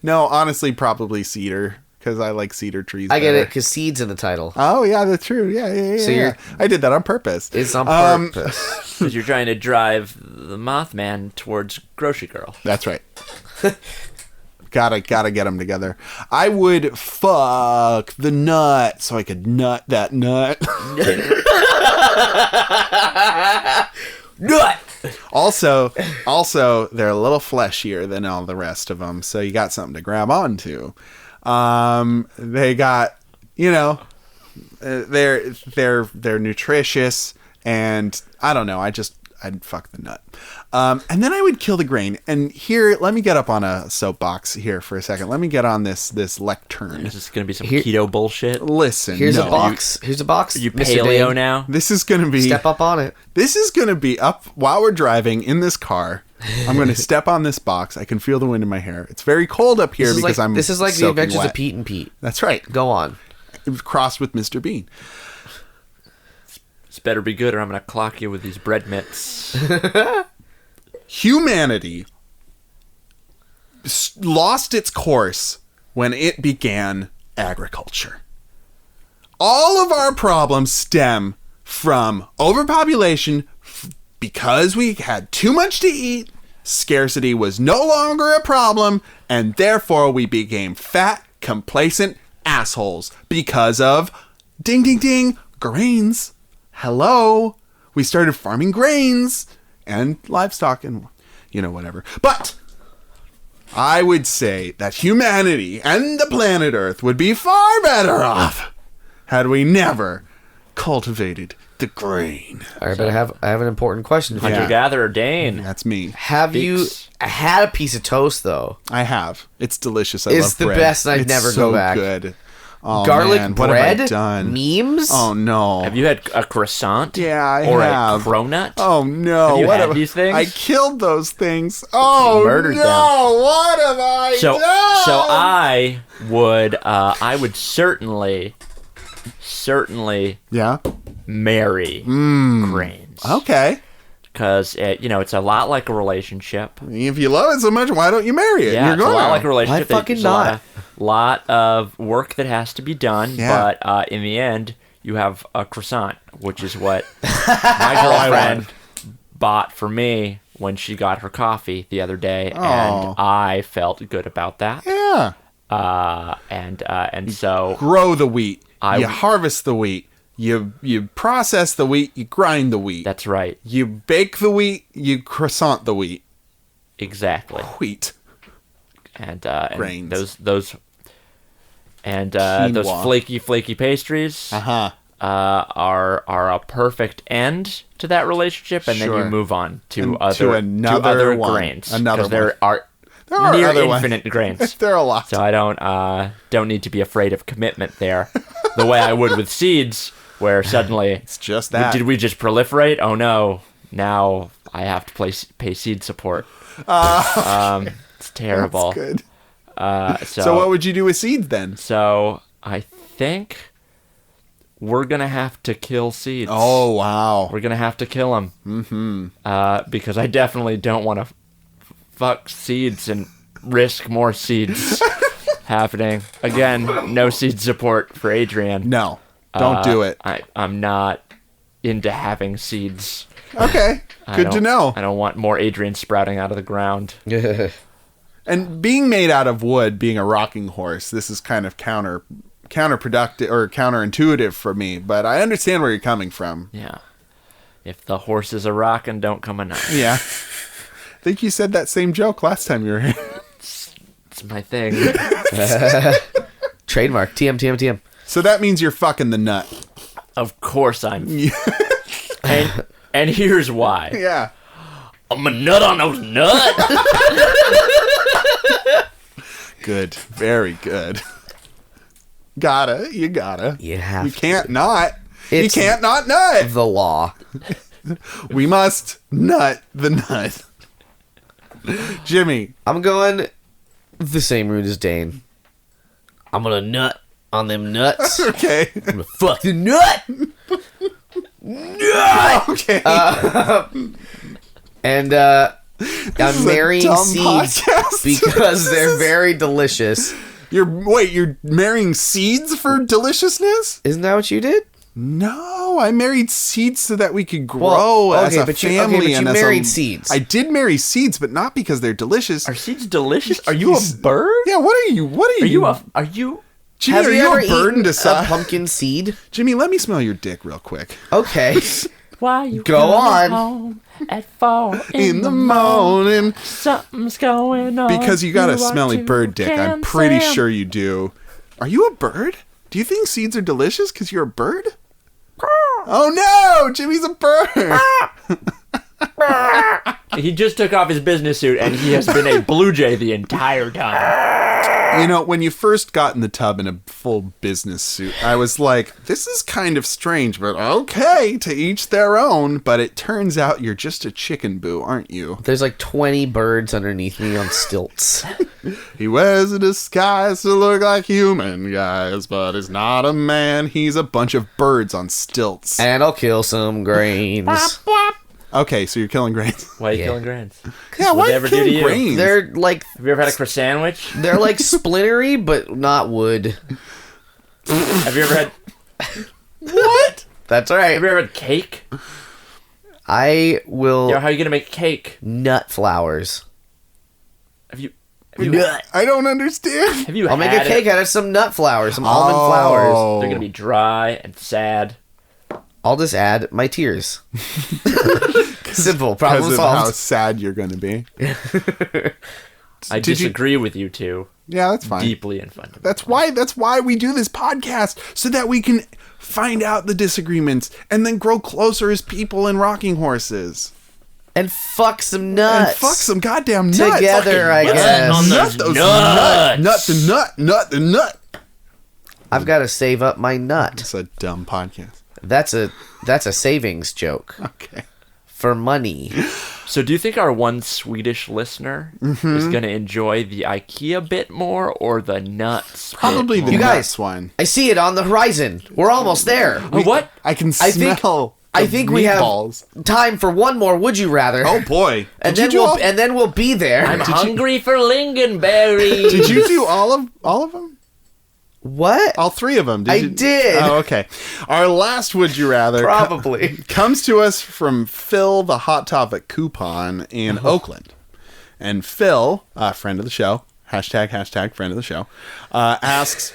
S3: No, honestly, probably cedar, because I like cedar trees.
S1: I get
S3: better.
S1: it, because seed's in the title.
S3: Oh, yeah, that's true. Yeah.
S1: So you're-
S3: I did that on purpose.
S1: It's on purpose.
S2: Because you're trying to drive the Mothman towards Grocery Girl.
S3: That's right. Gotta get them together. I would fuck the nut so I could nut that nut.
S1: Nut!
S3: Also, they're a little fleshier than all the rest of them, so you got something to grab onto. They got, they're nutritious, and I don't know. I'd fuck the nut. And then I would kill the grain. And here, let me get up on a soapbox here for a second. Let me get on this lectern.
S2: Is this going to be some keto bullshit?
S3: Listen,
S1: here's a box. Here's a box.
S2: Are you
S1: Mr.
S2: paleo
S1: Dane.
S2: now?
S3: This is going to be...
S1: Step up on it.
S3: This is going to be up while we're driving in this car. I'm going to step on this box. I can feel the wind in my hair. It's very cold up here because I'm
S1: This is like the
S3: soaking
S1: Adventures
S3: wet.
S1: of Pete and Pete.
S3: That's right.
S1: Go on.
S3: It was crossed with Mr. Bean.
S2: This better be good or I'm going to clock you with these bread mitts.
S3: Humanity lost its course when it began agriculture. All of our problems stem from overpopulation because we had too much to eat, scarcity was no longer a problem, and therefore we became fat, complacent assholes because of, ding, ding, ding, grains. Hello. We started farming grains and livestock and, whatever. But I would say that humanity and the planet Earth would be far better off had we never cultivated the grain.
S1: All right, but I have an important question for you.
S2: Hunter-gatherer Dane.
S3: That's me.
S1: Have you had a piece of toast, though?
S3: I have. It's delicious. I
S1: It's
S3: love
S1: the
S3: bread.
S1: best, and I'd
S3: It's
S1: never
S3: so
S1: go back.
S3: Good. Oh,
S1: Garlic
S3: man.
S1: bread?
S3: What have I done?
S1: Memes?
S3: Oh, no.
S2: Have you had a croissant?
S3: Yeah, I
S2: or
S3: have.
S2: a cronut?
S3: Oh, no.
S2: Have you
S3: What
S2: had these things?
S3: I killed those things. Oh,
S1: Murdered
S3: no.
S1: them.
S3: What have I
S2: So
S3: done?
S2: I would certainly
S3: Yeah?
S2: marry grains.
S3: Okay.
S2: Because, it's a lot like a relationship.
S3: If you love it so much, why don't you marry it?
S2: Yeah,
S3: You're
S2: it's a
S3: going
S2: lot
S3: to.
S2: like a relationship.
S1: Why fucking
S2: There's
S1: not?
S2: a lot of work that has to be done,
S3: Yeah.
S2: but in the end, you have a croissant, which is what my girlfriend bought for me when she got her coffee the other day, and I felt good about that.
S3: Yeah.
S2: And so
S3: Grow the wheat. You harvest the wheat. You process the wheat. You grind the wheat.
S2: that's right,
S3: You bake the wheat. You croissant the wheat.
S2: exactly.
S3: Wheat.
S2: And
S3: Grains.
S2: those
S3: Quinoa.
S2: flaky pastries
S3: Uh-huh.
S2: are a perfect end to that relationship, and then
S3: Sure.
S2: you move on to
S3: And to another
S2: other
S3: one.
S2: grains.
S3: Another
S2: 'Cause there
S3: one.
S2: are near
S3: other ones.
S2: infinite grains.
S3: There are a lot.
S2: So I don't need to be afraid of commitment there, the way I would with seeds, where suddenly
S3: It's just that.
S2: did we just proliferate? Oh no! Now I have to pay seed support. It's terrible.
S3: Good.
S2: So
S3: So what would you do with seeds then?
S2: So I think we're gonna have to kill seeds.
S3: Oh, wow.
S2: We're gonna have to kill them. Mm-hmm. Because I definitely don't want to fuck seeds and risk more seeds happening. Again, no seed support for Adrian.
S3: No. Don't do it.
S2: I'm not into having seeds.
S3: Okay. Good to know.
S2: I don't want more Adrian sprouting out of the ground.
S3: And being made out of wood, being a rocking horse, this is kind of counterproductive or counterintuitive for me, but I understand where you're coming from.
S2: Yeah. If the horse is a rockin', don't come a knockin'.
S3: Yeah. I think you said that same joke last time you were here.
S2: It's my thing.
S1: Trademark. TM.
S3: So that means you're fucking the nut.
S2: Of course I'm. and here's why.
S3: Yeah.
S2: I'm a nut on those nuts.
S3: Good. Very good. Gotta. You gotta.
S1: You have
S3: You can't not.
S1: It's
S3: you can't not nut.
S1: the law.
S3: We must nut the nut. Jimmy.
S1: I'm going the same route as Dane. I'm gonna nut on them nuts.
S3: Okay.
S1: I'm gonna fuck the nut. Nut.
S3: Okay.
S1: And
S3: is
S1: I'm
S3: a
S1: marrying
S3: dumb
S1: seeds
S3: podcast.
S1: because they're very delicious.
S3: You're marrying seeds for deliciousness?
S1: Isn't that what you did?
S3: No, I married seeds so that we could grow as a family.
S1: You married seeds.
S3: I did marry seeds, but not because they're delicious.
S2: Are seeds delicious? Are you a bird?
S3: Yeah, what are you?
S2: Are you
S3: Jimmy,
S1: Have
S3: are
S1: you
S3: you
S1: ever
S3: a bird
S1: eaten
S3: to
S1: a pumpkin seed?
S3: Jimmy, let me smell your dick real quick.
S1: Okay.
S2: Why you
S1: Go
S2: coming
S1: on.
S2: home at 4
S3: In the morning.
S2: Something's going on.
S3: Because you got a
S2: are
S3: smelly
S2: too
S3: bird dick. I'm pretty
S2: handsome.
S3: sure you do. Are you a bird? Do you think seeds are delicious because you're a bird? Oh no! Jimmy's a bird!
S2: He just took off his business suit and he has been a blue jay the entire time.
S3: You know, when you first got in the tub in a full business suit, I was like, this is kind of strange, but okay, to each their own. But it turns out you're just a chicken boo, aren't you?
S1: There's like 20 birds underneath me on stilts.
S3: He wears a disguise to look like human guys, but he's not a man. He's a bunch of birds on stilts.
S1: And I'll kill some grains.
S3: Okay, so you're killing grains.
S2: Why are you
S1: Yeah.
S2: killing grains?
S3: Yeah, why
S2: they
S3: are
S2: ever
S3: you
S2: do to
S3: killing
S2: you?
S3: grains?
S1: They're like
S2: Have you ever had a croissant sandwich?
S1: they're like splintery, but not wood.
S2: Have you ever had...
S3: What?
S1: That's
S2: Have
S1: right.
S2: you ever had cake?
S1: I will
S2: How are you going to make cake?
S1: nut flowers.
S2: Have you
S3: I don't understand.
S2: Have you
S1: I'll make a
S2: had
S1: cake out of some nut flowers, some almond flowers.
S2: They're going to be dry and sad.
S1: I'll just add my tears. Simple.
S3: Because
S1: Problem
S3: of how
S1: solved.
S3: sad you're going to be.
S2: I
S3: Did you-
S2: disagree with you two
S3: Yeah, that's fine.
S2: deeply and fundamentally.
S3: That's why we do this podcast, so that we can find out the disagreements and then grow closer as people and rocking horses.
S1: And fuck some nuts.
S3: And fuck some goddamn nuts.
S1: Together, I
S2: Fucking
S1: guess.
S2: on
S3: Nut
S2: those
S3: those
S2: nuts.
S3: nut the nut.
S1: I've got to save up my nut.
S3: It's a dumb podcast.
S1: That's a savings joke
S3: Okay.
S1: for money.
S2: So do you think our one Swedish listener is going to enjoy the IKEA bit more or the nuts
S3: Probably
S2: bit
S3: the
S1: You
S2: more?
S1: guys-
S3: nuts one.
S1: I see it on the horizon. We're almost there.
S2: Oh, what?
S3: I can
S1: I think-
S3: smell.
S1: I
S3: the
S1: think we have
S3: meatballs.
S1: time for one more. Would you rather?
S3: Oh boy!
S1: and
S3: Did
S1: then
S3: you do
S1: we'll and then we'll be there.
S2: I'm hungry for lingonberries.
S3: Did you do all of them?
S1: What?
S3: All three of them?
S1: I
S3: you?
S1: did.
S3: Oh, okay. Our last would you rather
S1: Probably.
S3: comes to us from Phil, the Hot Topic Coupon in Oakland, and Phil, friend of the show, hashtag friend of the show, asks,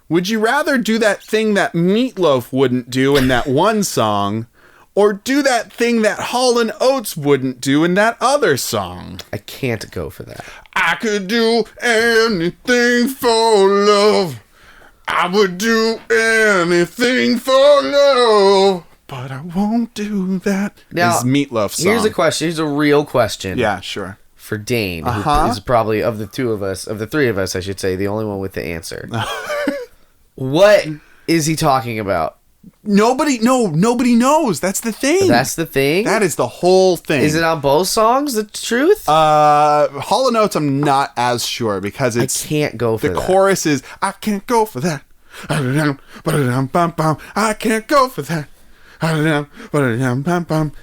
S3: would you rather do that thing that Meatloaf wouldn't do in that one song, or do that thing that Hall & Oates wouldn't do in that other song?
S1: I can't go for that.
S3: I could do anything for love. I would do anything for love. But I won't do that.
S1: Now,
S3: This is Meatloaf song.
S1: Here's a question. Here's a real question.
S3: Yeah, sure.
S1: For Dane,
S3: Uh-huh.
S1: who is probably of the three of us, I should say, the only one with the answer. What is he talking about?
S3: Nobody knows. That's the thing.
S1: That's the thing.
S3: That is the whole thing.
S1: Is it on both songs? The truth?
S3: Hall & Oates, I'm not as sure because
S1: I
S3: it's
S1: can't go for
S3: the
S1: that.
S3: chorus is I can't go for that. I can't go for that.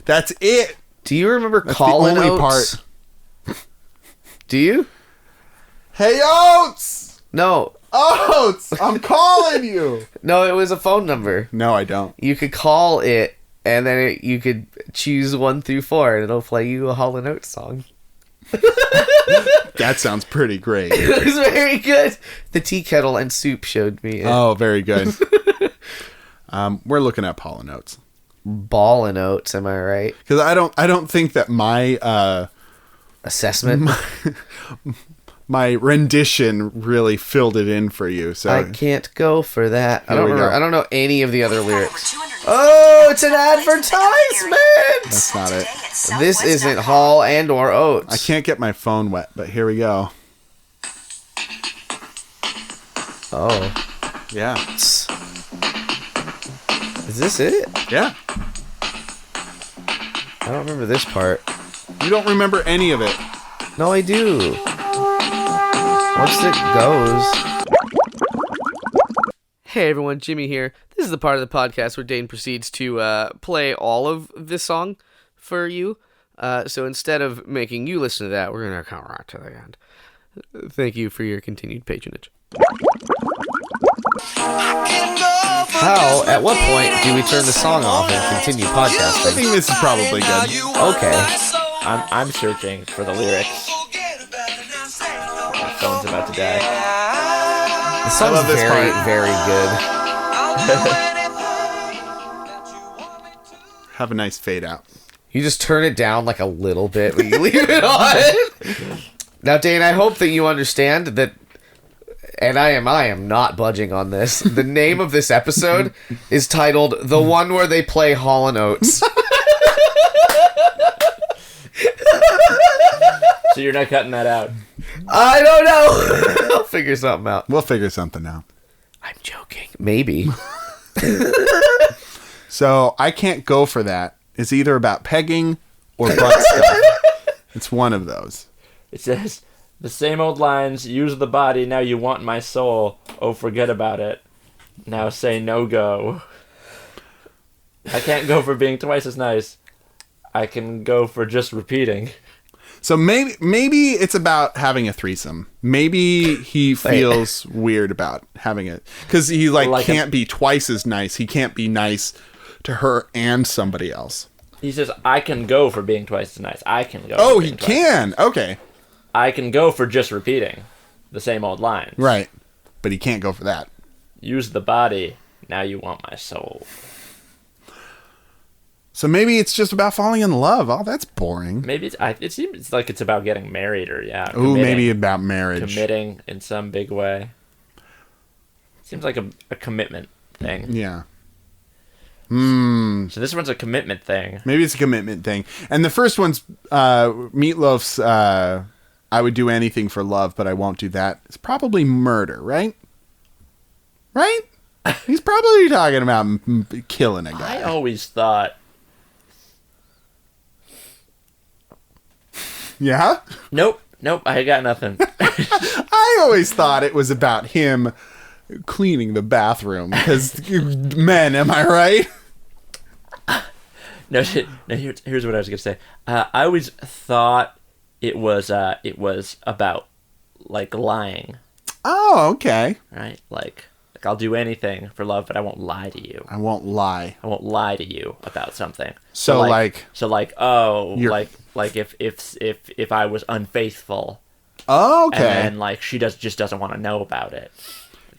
S3: That's it.
S1: Do you remember
S3: That's
S1: Colin
S3: the only
S1: Oates? Do you?
S3: Hey Oates!
S1: No.
S3: Oates! I'm calling you!
S1: No, it was a phone number.
S3: No, I don't.
S1: You could call it, and then you could choose 1 through 4, and it'll play you a Hall & Oates song.
S3: That sounds pretty great.
S1: It was very good. The tea kettle and soup showed me it.
S3: Oh, very good. We're looking at Hall & Oates.
S1: Ball and Oats, am I right?
S3: Because I don't think that my
S1: Assessment.
S3: my rendition really filled it in for you. So
S1: I can't go for that. I
S3: Here
S1: don't
S3: we
S1: remember.
S3: go.
S1: I don't know any of the other lyrics. Oh, it's an advertisement.
S3: that's not it.
S1: This isn't Hall and or Oates.
S3: I can't get my phone wet, but here we go.
S1: Oh,
S3: Yeah.
S1: is this it?
S3: Yeah.
S1: I don't remember this part.
S3: You don't remember any of it.
S1: No, I do. Once it goes. Hey everyone, Jimmy here. This is the part of the podcast where Dane proceeds to play all of this song for you. So instead of making you listen to that, we're going to come right to the end. Thank you for your continued patronage. How, at what point do we turn the song off and continue
S3: I
S1: podcasting?
S3: think this is probably good.
S1: Okay.
S2: I'm searching for the lyrics. My phone's about to die.
S1: The song's
S3: love this
S1: very,
S3: part.
S1: very good.
S3: have a nice fade out.
S1: You just turn it down like a little bit when you leave it on. Now, Dane, I hope that you understand that, and I am not budging on this. The name of this episode is titled "The One Where They Play Hall & Oates."
S2: So you're not cutting that out?
S1: I don't know. I'll figure something out.
S3: We'll figure something out.
S1: I'm joking. Maybe.
S3: So I can't go for that. It's either about pegging or butt stuff. It's one of those.
S2: It says, the same old lines, use the body, now you want my soul. Oh, forget about it. Now say no go. I can't go for being twice as nice. I can go for just repeating.
S3: So maybe it's about having a threesome. Maybe he feels weird about having it. Because he can't be twice as nice. He can't be nice to her and somebody else.
S2: He says, I can go for being twice as nice. I can go.
S3: Oh, he can. Okay.
S2: I can go for just repeating the same old lines.
S3: Right. But he can't go for that.
S2: Use the body. Now you want my soul.
S3: So maybe it's just about falling in love. Oh, that's boring.
S2: Maybe it seems like it's about getting married or,
S3: Ooh, maybe about marriage.
S2: Committing in some big way. Seems like a commitment thing.
S3: Yeah.
S2: So this one's a commitment thing.
S3: Maybe it's a commitment thing. And the first one's Meatloaf's I would do anything for love, but I won't do that. It's probably murder, right? Right? He's probably talking about killing a guy.
S2: I always thought...
S3: Yeah?
S2: Nope, I got nothing.
S3: I always thought it was about him cleaning the bathroom. Because men, am I right?
S2: No, here's what I was gonna say. I always thought it was about like lying.
S3: Oh, okay.
S2: Right? Like I'll do anything for love, but I won't lie to you.
S3: I won't lie.
S2: I won't lie to you about something.
S3: So
S2: if I was unfaithful.
S3: Oh, okay.
S2: And then she just doesn't want to know about it.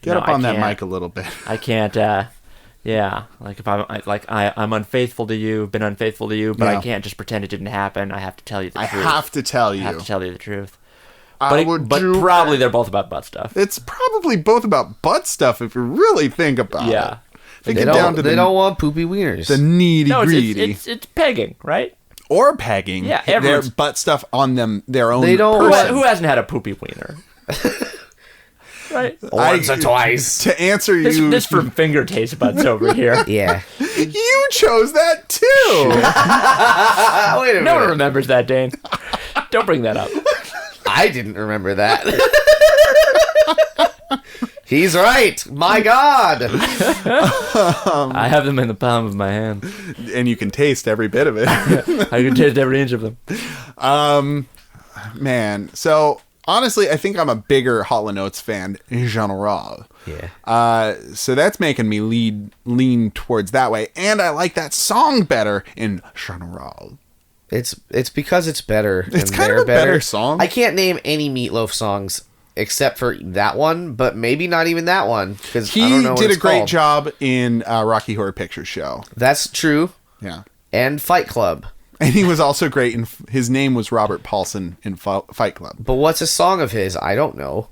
S3: Get up on that mic a little bit.
S2: I can't. Yeah, like if I'm unfaithful to you, been unfaithful to you, but I can't just pretend it didn't happen. I have to tell you the truth.
S3: I have to tell you.
S2: I have to tell you the truth. But probably they're both about butt stuff.
S3: It's probably both about butt stuff if you really think about it.
S1: They don't want poopy wieners.
S3: The nitty-gritty.
S2: It's pegging, right?
S3: Or pegging.
S2: Yeah,
S3: their butt stuff on them, their own.
S1: They don't.
S2: Who hasn't had a poopy wiener? Right.
S1: Once or twice.
S3: To answer you,
S2: this from finger taste buds over here.
S1: Yeah.
S3: You chose that too.
S1: Wait a minute.
S2: No one remembers that, Dane. Don't bring that up.
S1: I didn't remember that. He's right. My God.
S2: I have them in the palm of my hand.
S3: And you can taste every bit of it.
S2: I can taste every inch of them.
S3: Man. So, honestly, I think I'm a bigger Hall & Oates fan in general.
S1: Yeah.
S3: So that's making me lean towards that way. And I like that song better in general.
S1: It's because it's better.
S3: It's kind of a better song.
S1: I can't name any Meatloaf songs except for that one, but maybe not even that one because I don't know what
S3: did
S1: it's
S3: a great
S1: called.
S3: job in Rocky Horror Picture Show.
S1: That's true.
S3: Yeah.
S1: And Fight Club.
S3: And he was also great in his name was Robert Paulson in Fight Club.
S1: But what's a song of his? I don't know.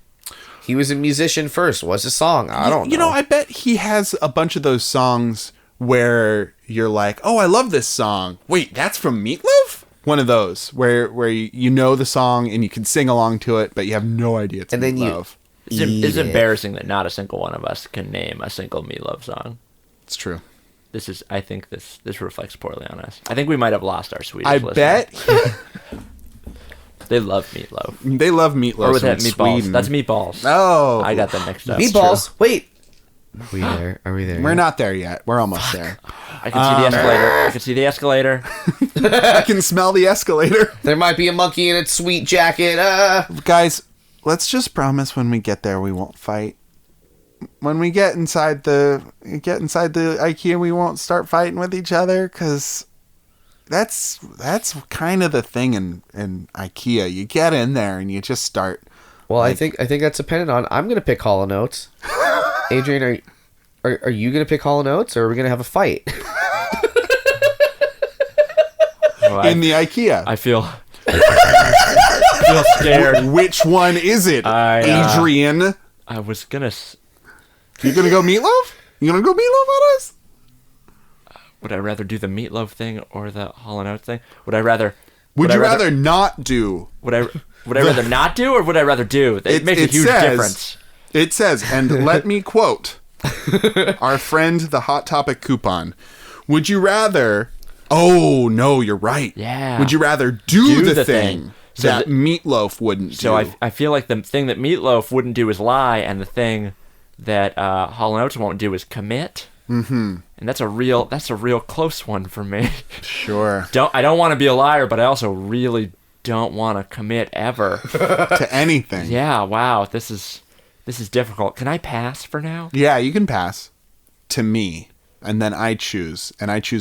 S1: He was a musician first. What's a song? I don't know.
S3: You know, I bet he has a bunch of those songs where you're like, "Oh, I love this song." Wait, that's from Meatloaf? One of those where you know the song and you can sing along to it, but you have no idea it's Meatloaf.
S2: It's embarrassing that not a single one of us can name a single Meatloaf song.
S3: It's true.
S2: I think this reflects poorly on us. I think we might have lost our Swedish listener.
S3: Bet.
S2: They love Meatloaf.
S3: They love Meatloaf.
S2: Or was that
S3: from
S2: Meatballs?
S3: Sweden.
S2: That's Meatballs.
S3: Oh.
S2: I got them mixed up.
S1: Meatballs. Wait. Are we there? Are we there?
S3: We're not there yet. We're almost there.
S2: I can see the escalator. I can see the escalator.
S3: I can smell the escalator.
S1: There might be a monkey in its sweet jacket.
S3: Guys, let's just promise when we get there we won't fight. When we get inside the IKEA, we won't start fighting with each other, because that's kind of the thing in IKEA. You get in there and you just start.
S1: Well, I think that's dependent on. I'm gonna pick Hall & Oates. Adrian, are you gonna pick Hall & Oates, or are we gonna have a fight?
S3: in the IKEA.
S2: I feel scared.
S3: Which one is it, Adrian?
S2: I was gonna.
S3: You gonna go meatloaf? You gonna go meatloaf on us?
S2: Would I rather do the meatloaf thing or the Hall & Oates thing? Would I rather?
S3: Would you rather not do?
S2: Would I rather not do, or would I rather do? It makes a huge difference.
S3: It says, and let me quote our friend, the Hot Topic coupon. Would you rather? Oh no, you're right.
S2: Yeah.
S3: Would you rather do the thing
S2: so
S3: that Meatloaf wouldn't do?
S2: So I feel like the thing that Meatloaf wouldn't do is lie, and the thing that Hall & Oates won't do is commit. Mm-hmm. And that's a real close one for me.
S3: Sure.
S2: I don't want to be a liar, but I also really don't want to commit ever
S3: to anything.
S2: Yeah. Wow. This is difficult. Can I pass for now?
S3: Yeah, you can pass to me. And then I choose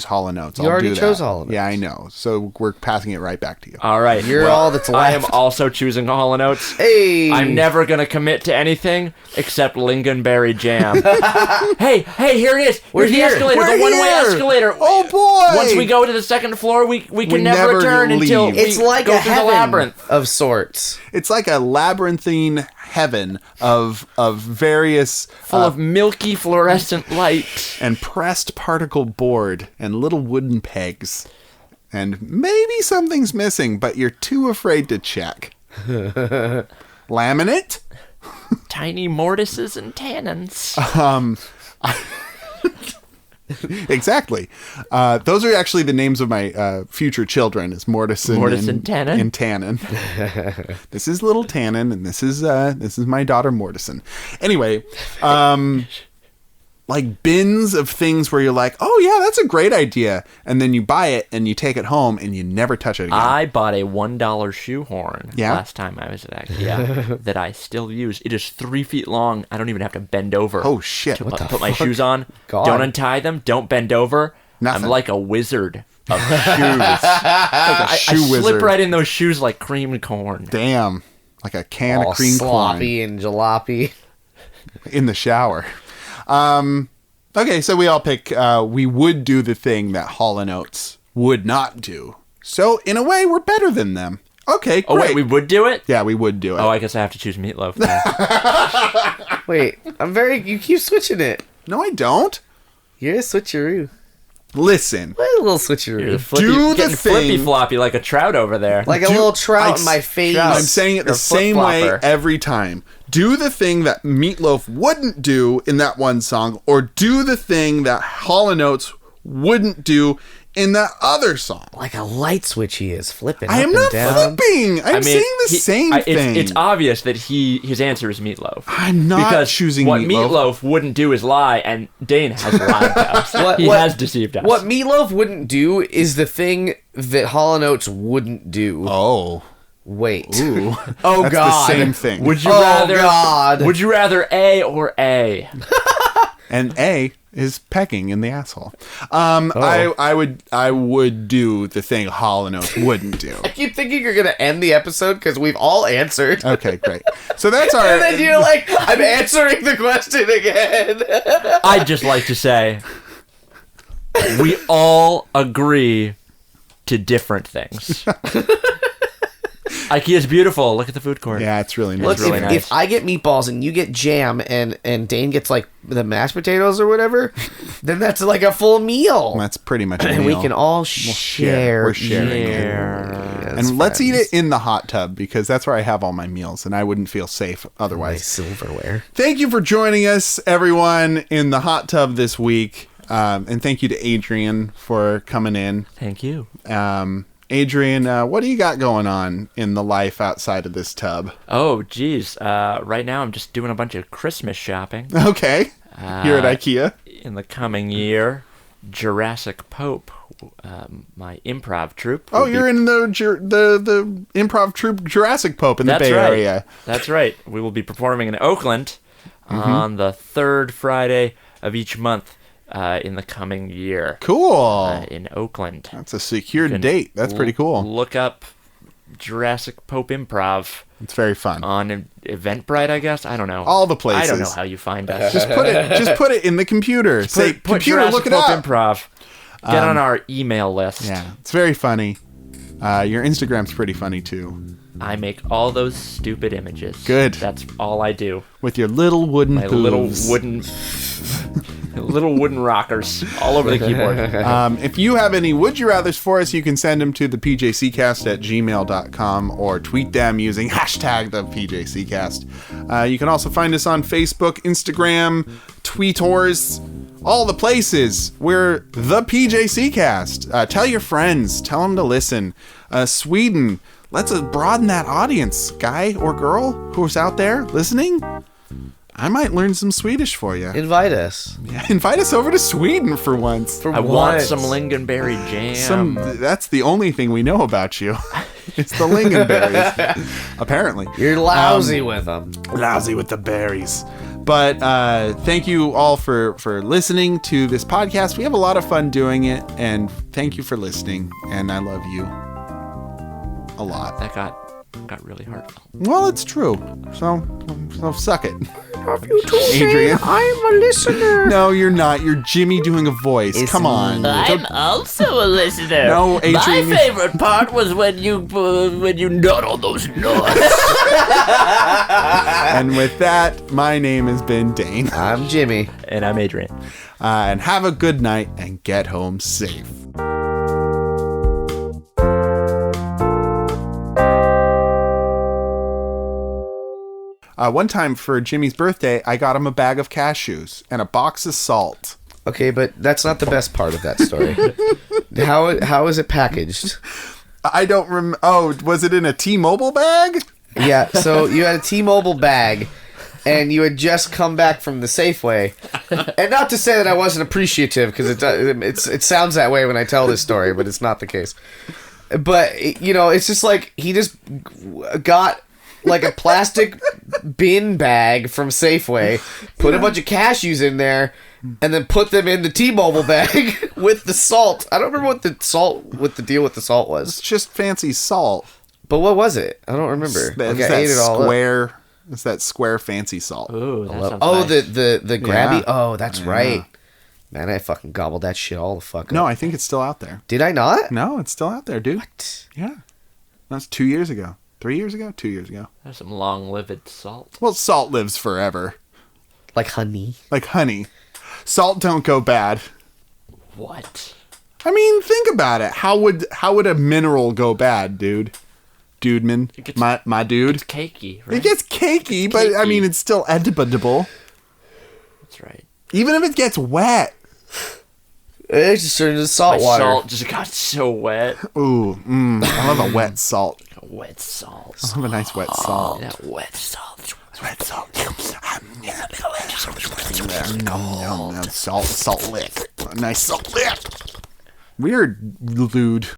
S3: Hall & Oates.
S1: You already chose Hall & Oates.
S3: Yeah, I know. So we're passing it right back to you.
S2: All right.
S1: You're all that's left.
S2: I am also choosing Hall & Oates.
S1: Hey!
S2: I'm never going to commit to anything except lingonberry jam. hey, here it is. Here's the escalator, the one-way escalator.
S3: Oh, boy!
S2: Once we go to the second floor, we can never return until we
S1: it's like
S2: go
S1: a
S2: through
S1: heaven
S2: the labyrinth.
S1: of sorts.
S3: It's like a labyrinthine heaven of various...
S2: Full of milky fluorescent light.
S3: And pressed particle board and little wooden pegs. And maybe something's missing, but you're too afraid to check. Laminate?
S2: Tiny mortises and tannins.
S3: Exactly. Those are actually the names of my future children, is Mortis and
S2: Tannen.
S3: And Tannen. This is little Tannen, and this is my daughter Mortison. Anyway, like bins of things where you're like, oh yeah, that's a great idea, and then you buy it and you take it home and you never touch it again.
S2: I bought a $1 shoehorn last time I was at IKEA that I still use. It is 3 feet long. I don't even have to bend over.
S3: Oh shit!
S2: To put my shoes on.
S1: God.
S2: Don't untie them. Don't bend over.
S3: Nothing.
S2: I'm like a wizard of shoes. I
S3: wizard.
S2: slip right in those shoes like cream corn.
S3: Damn, like a can
S1: all
S3: of cream
S1: sloppy and jalopy
S3: in the shower. Okay, so we all pick, we would do the thing that Hall & Oates would not do. So, in a way, we're better than them. Okay, great.
S2: Oh, wait, we would do it?
S3: Yeah, we would do it.
S2: Oh, I guess I have to choose meatloaf now.
S1: Wait, you keep switching it.
S3: No, I don't.
S1: You're a switcheroo.
S3: Listen.
S1: A little switcheroo.
S3: Do the
S2: getting
S3: thing.
S2: Flippy floppy like a trout over there.
S1: Like a little trout in my face.
S3: I'm saying it the same way every time. Do the thing that Meatloaf wouldn't do in that one song, or do the thing that Hall & Oates wouldn't do in that other song.
S1: Like a light switch he is flipping
S3: I am
S1: up
S3: not
S1: and down.
S3: flipping. I'm saying the same thing.
S2: It's obvious that his answer is meatloaf.
S3: I'm not choosing
S2: what
S3: Meatloaf.
S2: Meatloaf wouldn't do is lie, and Dane has lied to us. He has deceived us.
S1: What Meatloaf wouldn't do is the thing that Hall & Oates wouldn't do.
S3: Oh.
S1: Wait.
S3: Ooh.
S1: Oh,
S3: That's
S1: God.
S3: the same thing.
S2: Would you
S1: God.
S2: Would you rather A or A?
S3: And A is pecking in the asshole. I would do the thing Hall & Oates wouldn't do.
S1: I keep thinking you're going to end the episode because we've all answered.
S3: Okay, great. So that's our...
S1: And then you're like, I'm answering the question again.
S2: I'd just like to say, we all agree to different things. IKEA's beautiful. Look at the food court.
S3: Yeah, it's really nice.
S1: Look,
S2: really nice.
S1: If I get meatballs and you get jam and Dane gets like the mashed potatoes or whatever, then that's like a full meal.
S3: That's pretty much a
S1: and
S3: meal.
S1: we can all share.
S3: We're sharing it. And let's eat it in the hot tub, because that's where I have all my meals, and I wouldn't feel safe
S1: My
S3: otherwise.
S1: silverware.
S3: Thank you for joining us, everyone, in the hot tub this week. And thank you to Adrian for coming in.
S2: Thank you.
S3: Adrian, what do you got going on in the life outside of this tub?
S2: Oh, geez. Right now I'm just doing a bunch of Christmas shopping.
S3: Okay. Here at IKEA.
S2: In the coming year, Jurassic Pope, my improv troupe.
S3: Oh, you're in the improv troupe Jurassic Pope in the Bay Area.
S2: That's right. We will be performing in Oakland on the third Friday of each month in the coming year.
S3: Cool.
S2: In Oakland.
S3: That's a secured date. That's pretty cool.
S2: Look up Jurassic Pope Improv.
S3: It's very fun.
S2: On Eventbrite, I guess. I don't know.
S3: All the places.
S2: I don't know how you find us.
S3: Just put it in the computer. Say,
S2: Put
S3: computer,
S2: Jurassic
S3: look it
S2: Pope
S3: up.
S2: Improv. Get on our email list.
S3: Yeah, it's very funny. Your Instagram's pretty funny too.
S2: I make all those stupid images.
S3: Good.
S2: That's all I do.
S3: With your little wooden
S2: My
S3: hooves.
S2: little wooden rockers all over the keyboard.
S3: If you have any would you rathers for us, you can send them to the pjccast@gmail.com or tweet them using hashtag the pjccast. You can also find us on Facebook, Instagram, Tweetors, all the places. We're the PJCcast. Tell your friends. Tell them to listen. Sweden. Let's broaden that audience, guy or girl who's out there listening. I might learn some Swedish for you.
S1: Invite us.
S3: Yeah, invite us over to Sweden for once.
S1: For
S2: I want
S1: once.
S2: some lingonberry jam.
S3: That's the only thing we know about you. It's the lingonberries, apparently.
S1: You're lousy with them.
S3: Lousy with the berries. But thank you all for listening to this podcast. We have a lot of fun doing it, and thank you for listening. And I love you a lot.
S2: That got really heartfelt.
S3: Well, it's true. So suck it.
S1: Have you told
S3: Adrian.
S1: I'm a listener?
S3: No, you're not. You're Jimmy doing a voice. Come on.
S4: I'm also a listener.
S3: No, Adrian.
S4: My favorite part was when you nut on those nuts.
S3: And with that, my name has been Dane.
S1: I'm Jimmy.
S2: And I'm Adrian.
S3: And have a good night and get home safe. One time for Jimmy's birthday, I got him a bag of cashews and a box of salt.
S1: Okay, but that's not the best part of that story. How is it packaged?
S3: I don't remember. Oh, was it in a T-Mobile bag?
S1: Yeah, so you had a T-Mobile bag, and you had just come back from the Safeway. And not to say that I wasn't appreciative, because it sounds that way when I tell this story, but it's not the case. But, you know, it's just like he just got like a plastic bin bag from Safeway, put a bunch of cashews in there, and then put them in the T-Mobile bag with the salt. I don't remember what the deal with the salt was.
S3: It's just fancy salt.
S1: But what was it? I don't remember.
S3: It's
S1: Like,
S3: that
S1: I ate it all up.
S3: square. It's that square fancy salt.
S2: Ooh, that sounds
S1: Oh,
S2: nice.
S1: the grabby.
S3: Yeah.
S1: Oh, that's
S3: Yeah.
S1: right. Man, I fucking gobbled that shit all the fuck up.
S3: No, I think it's still out there.
S1: Did I not?
S3: No, it's still out there, dude. Yeah. That's 2 years ago. 3 years ago? 2 years ago.
S2: There's some long-lived salt.
S3: Well, salt lives forever.
S1: Like honey.
S3: Like honey. Salt don't go bad.
S2: What?
S3: I mean, think about it. How would a mineral go bad, dude? Dudeman. My dude.
S2: It's cakey, right?
S3: It gets cakey, but I
S2: cakey.
S3: mean, it's still edible.
S2: That's right.
S3: Even if it gets wet.
S1: It just turned into salt
S2: My
S1: water.
S2: salt just got so wet.
S3: Ooh, I love a wet salt.
S2: A wet salt.
S3: I love a nice wet salt.
S2: That wet salt.
S3: Wet salt. Salt lick. A nice salt lick. Weird, dude.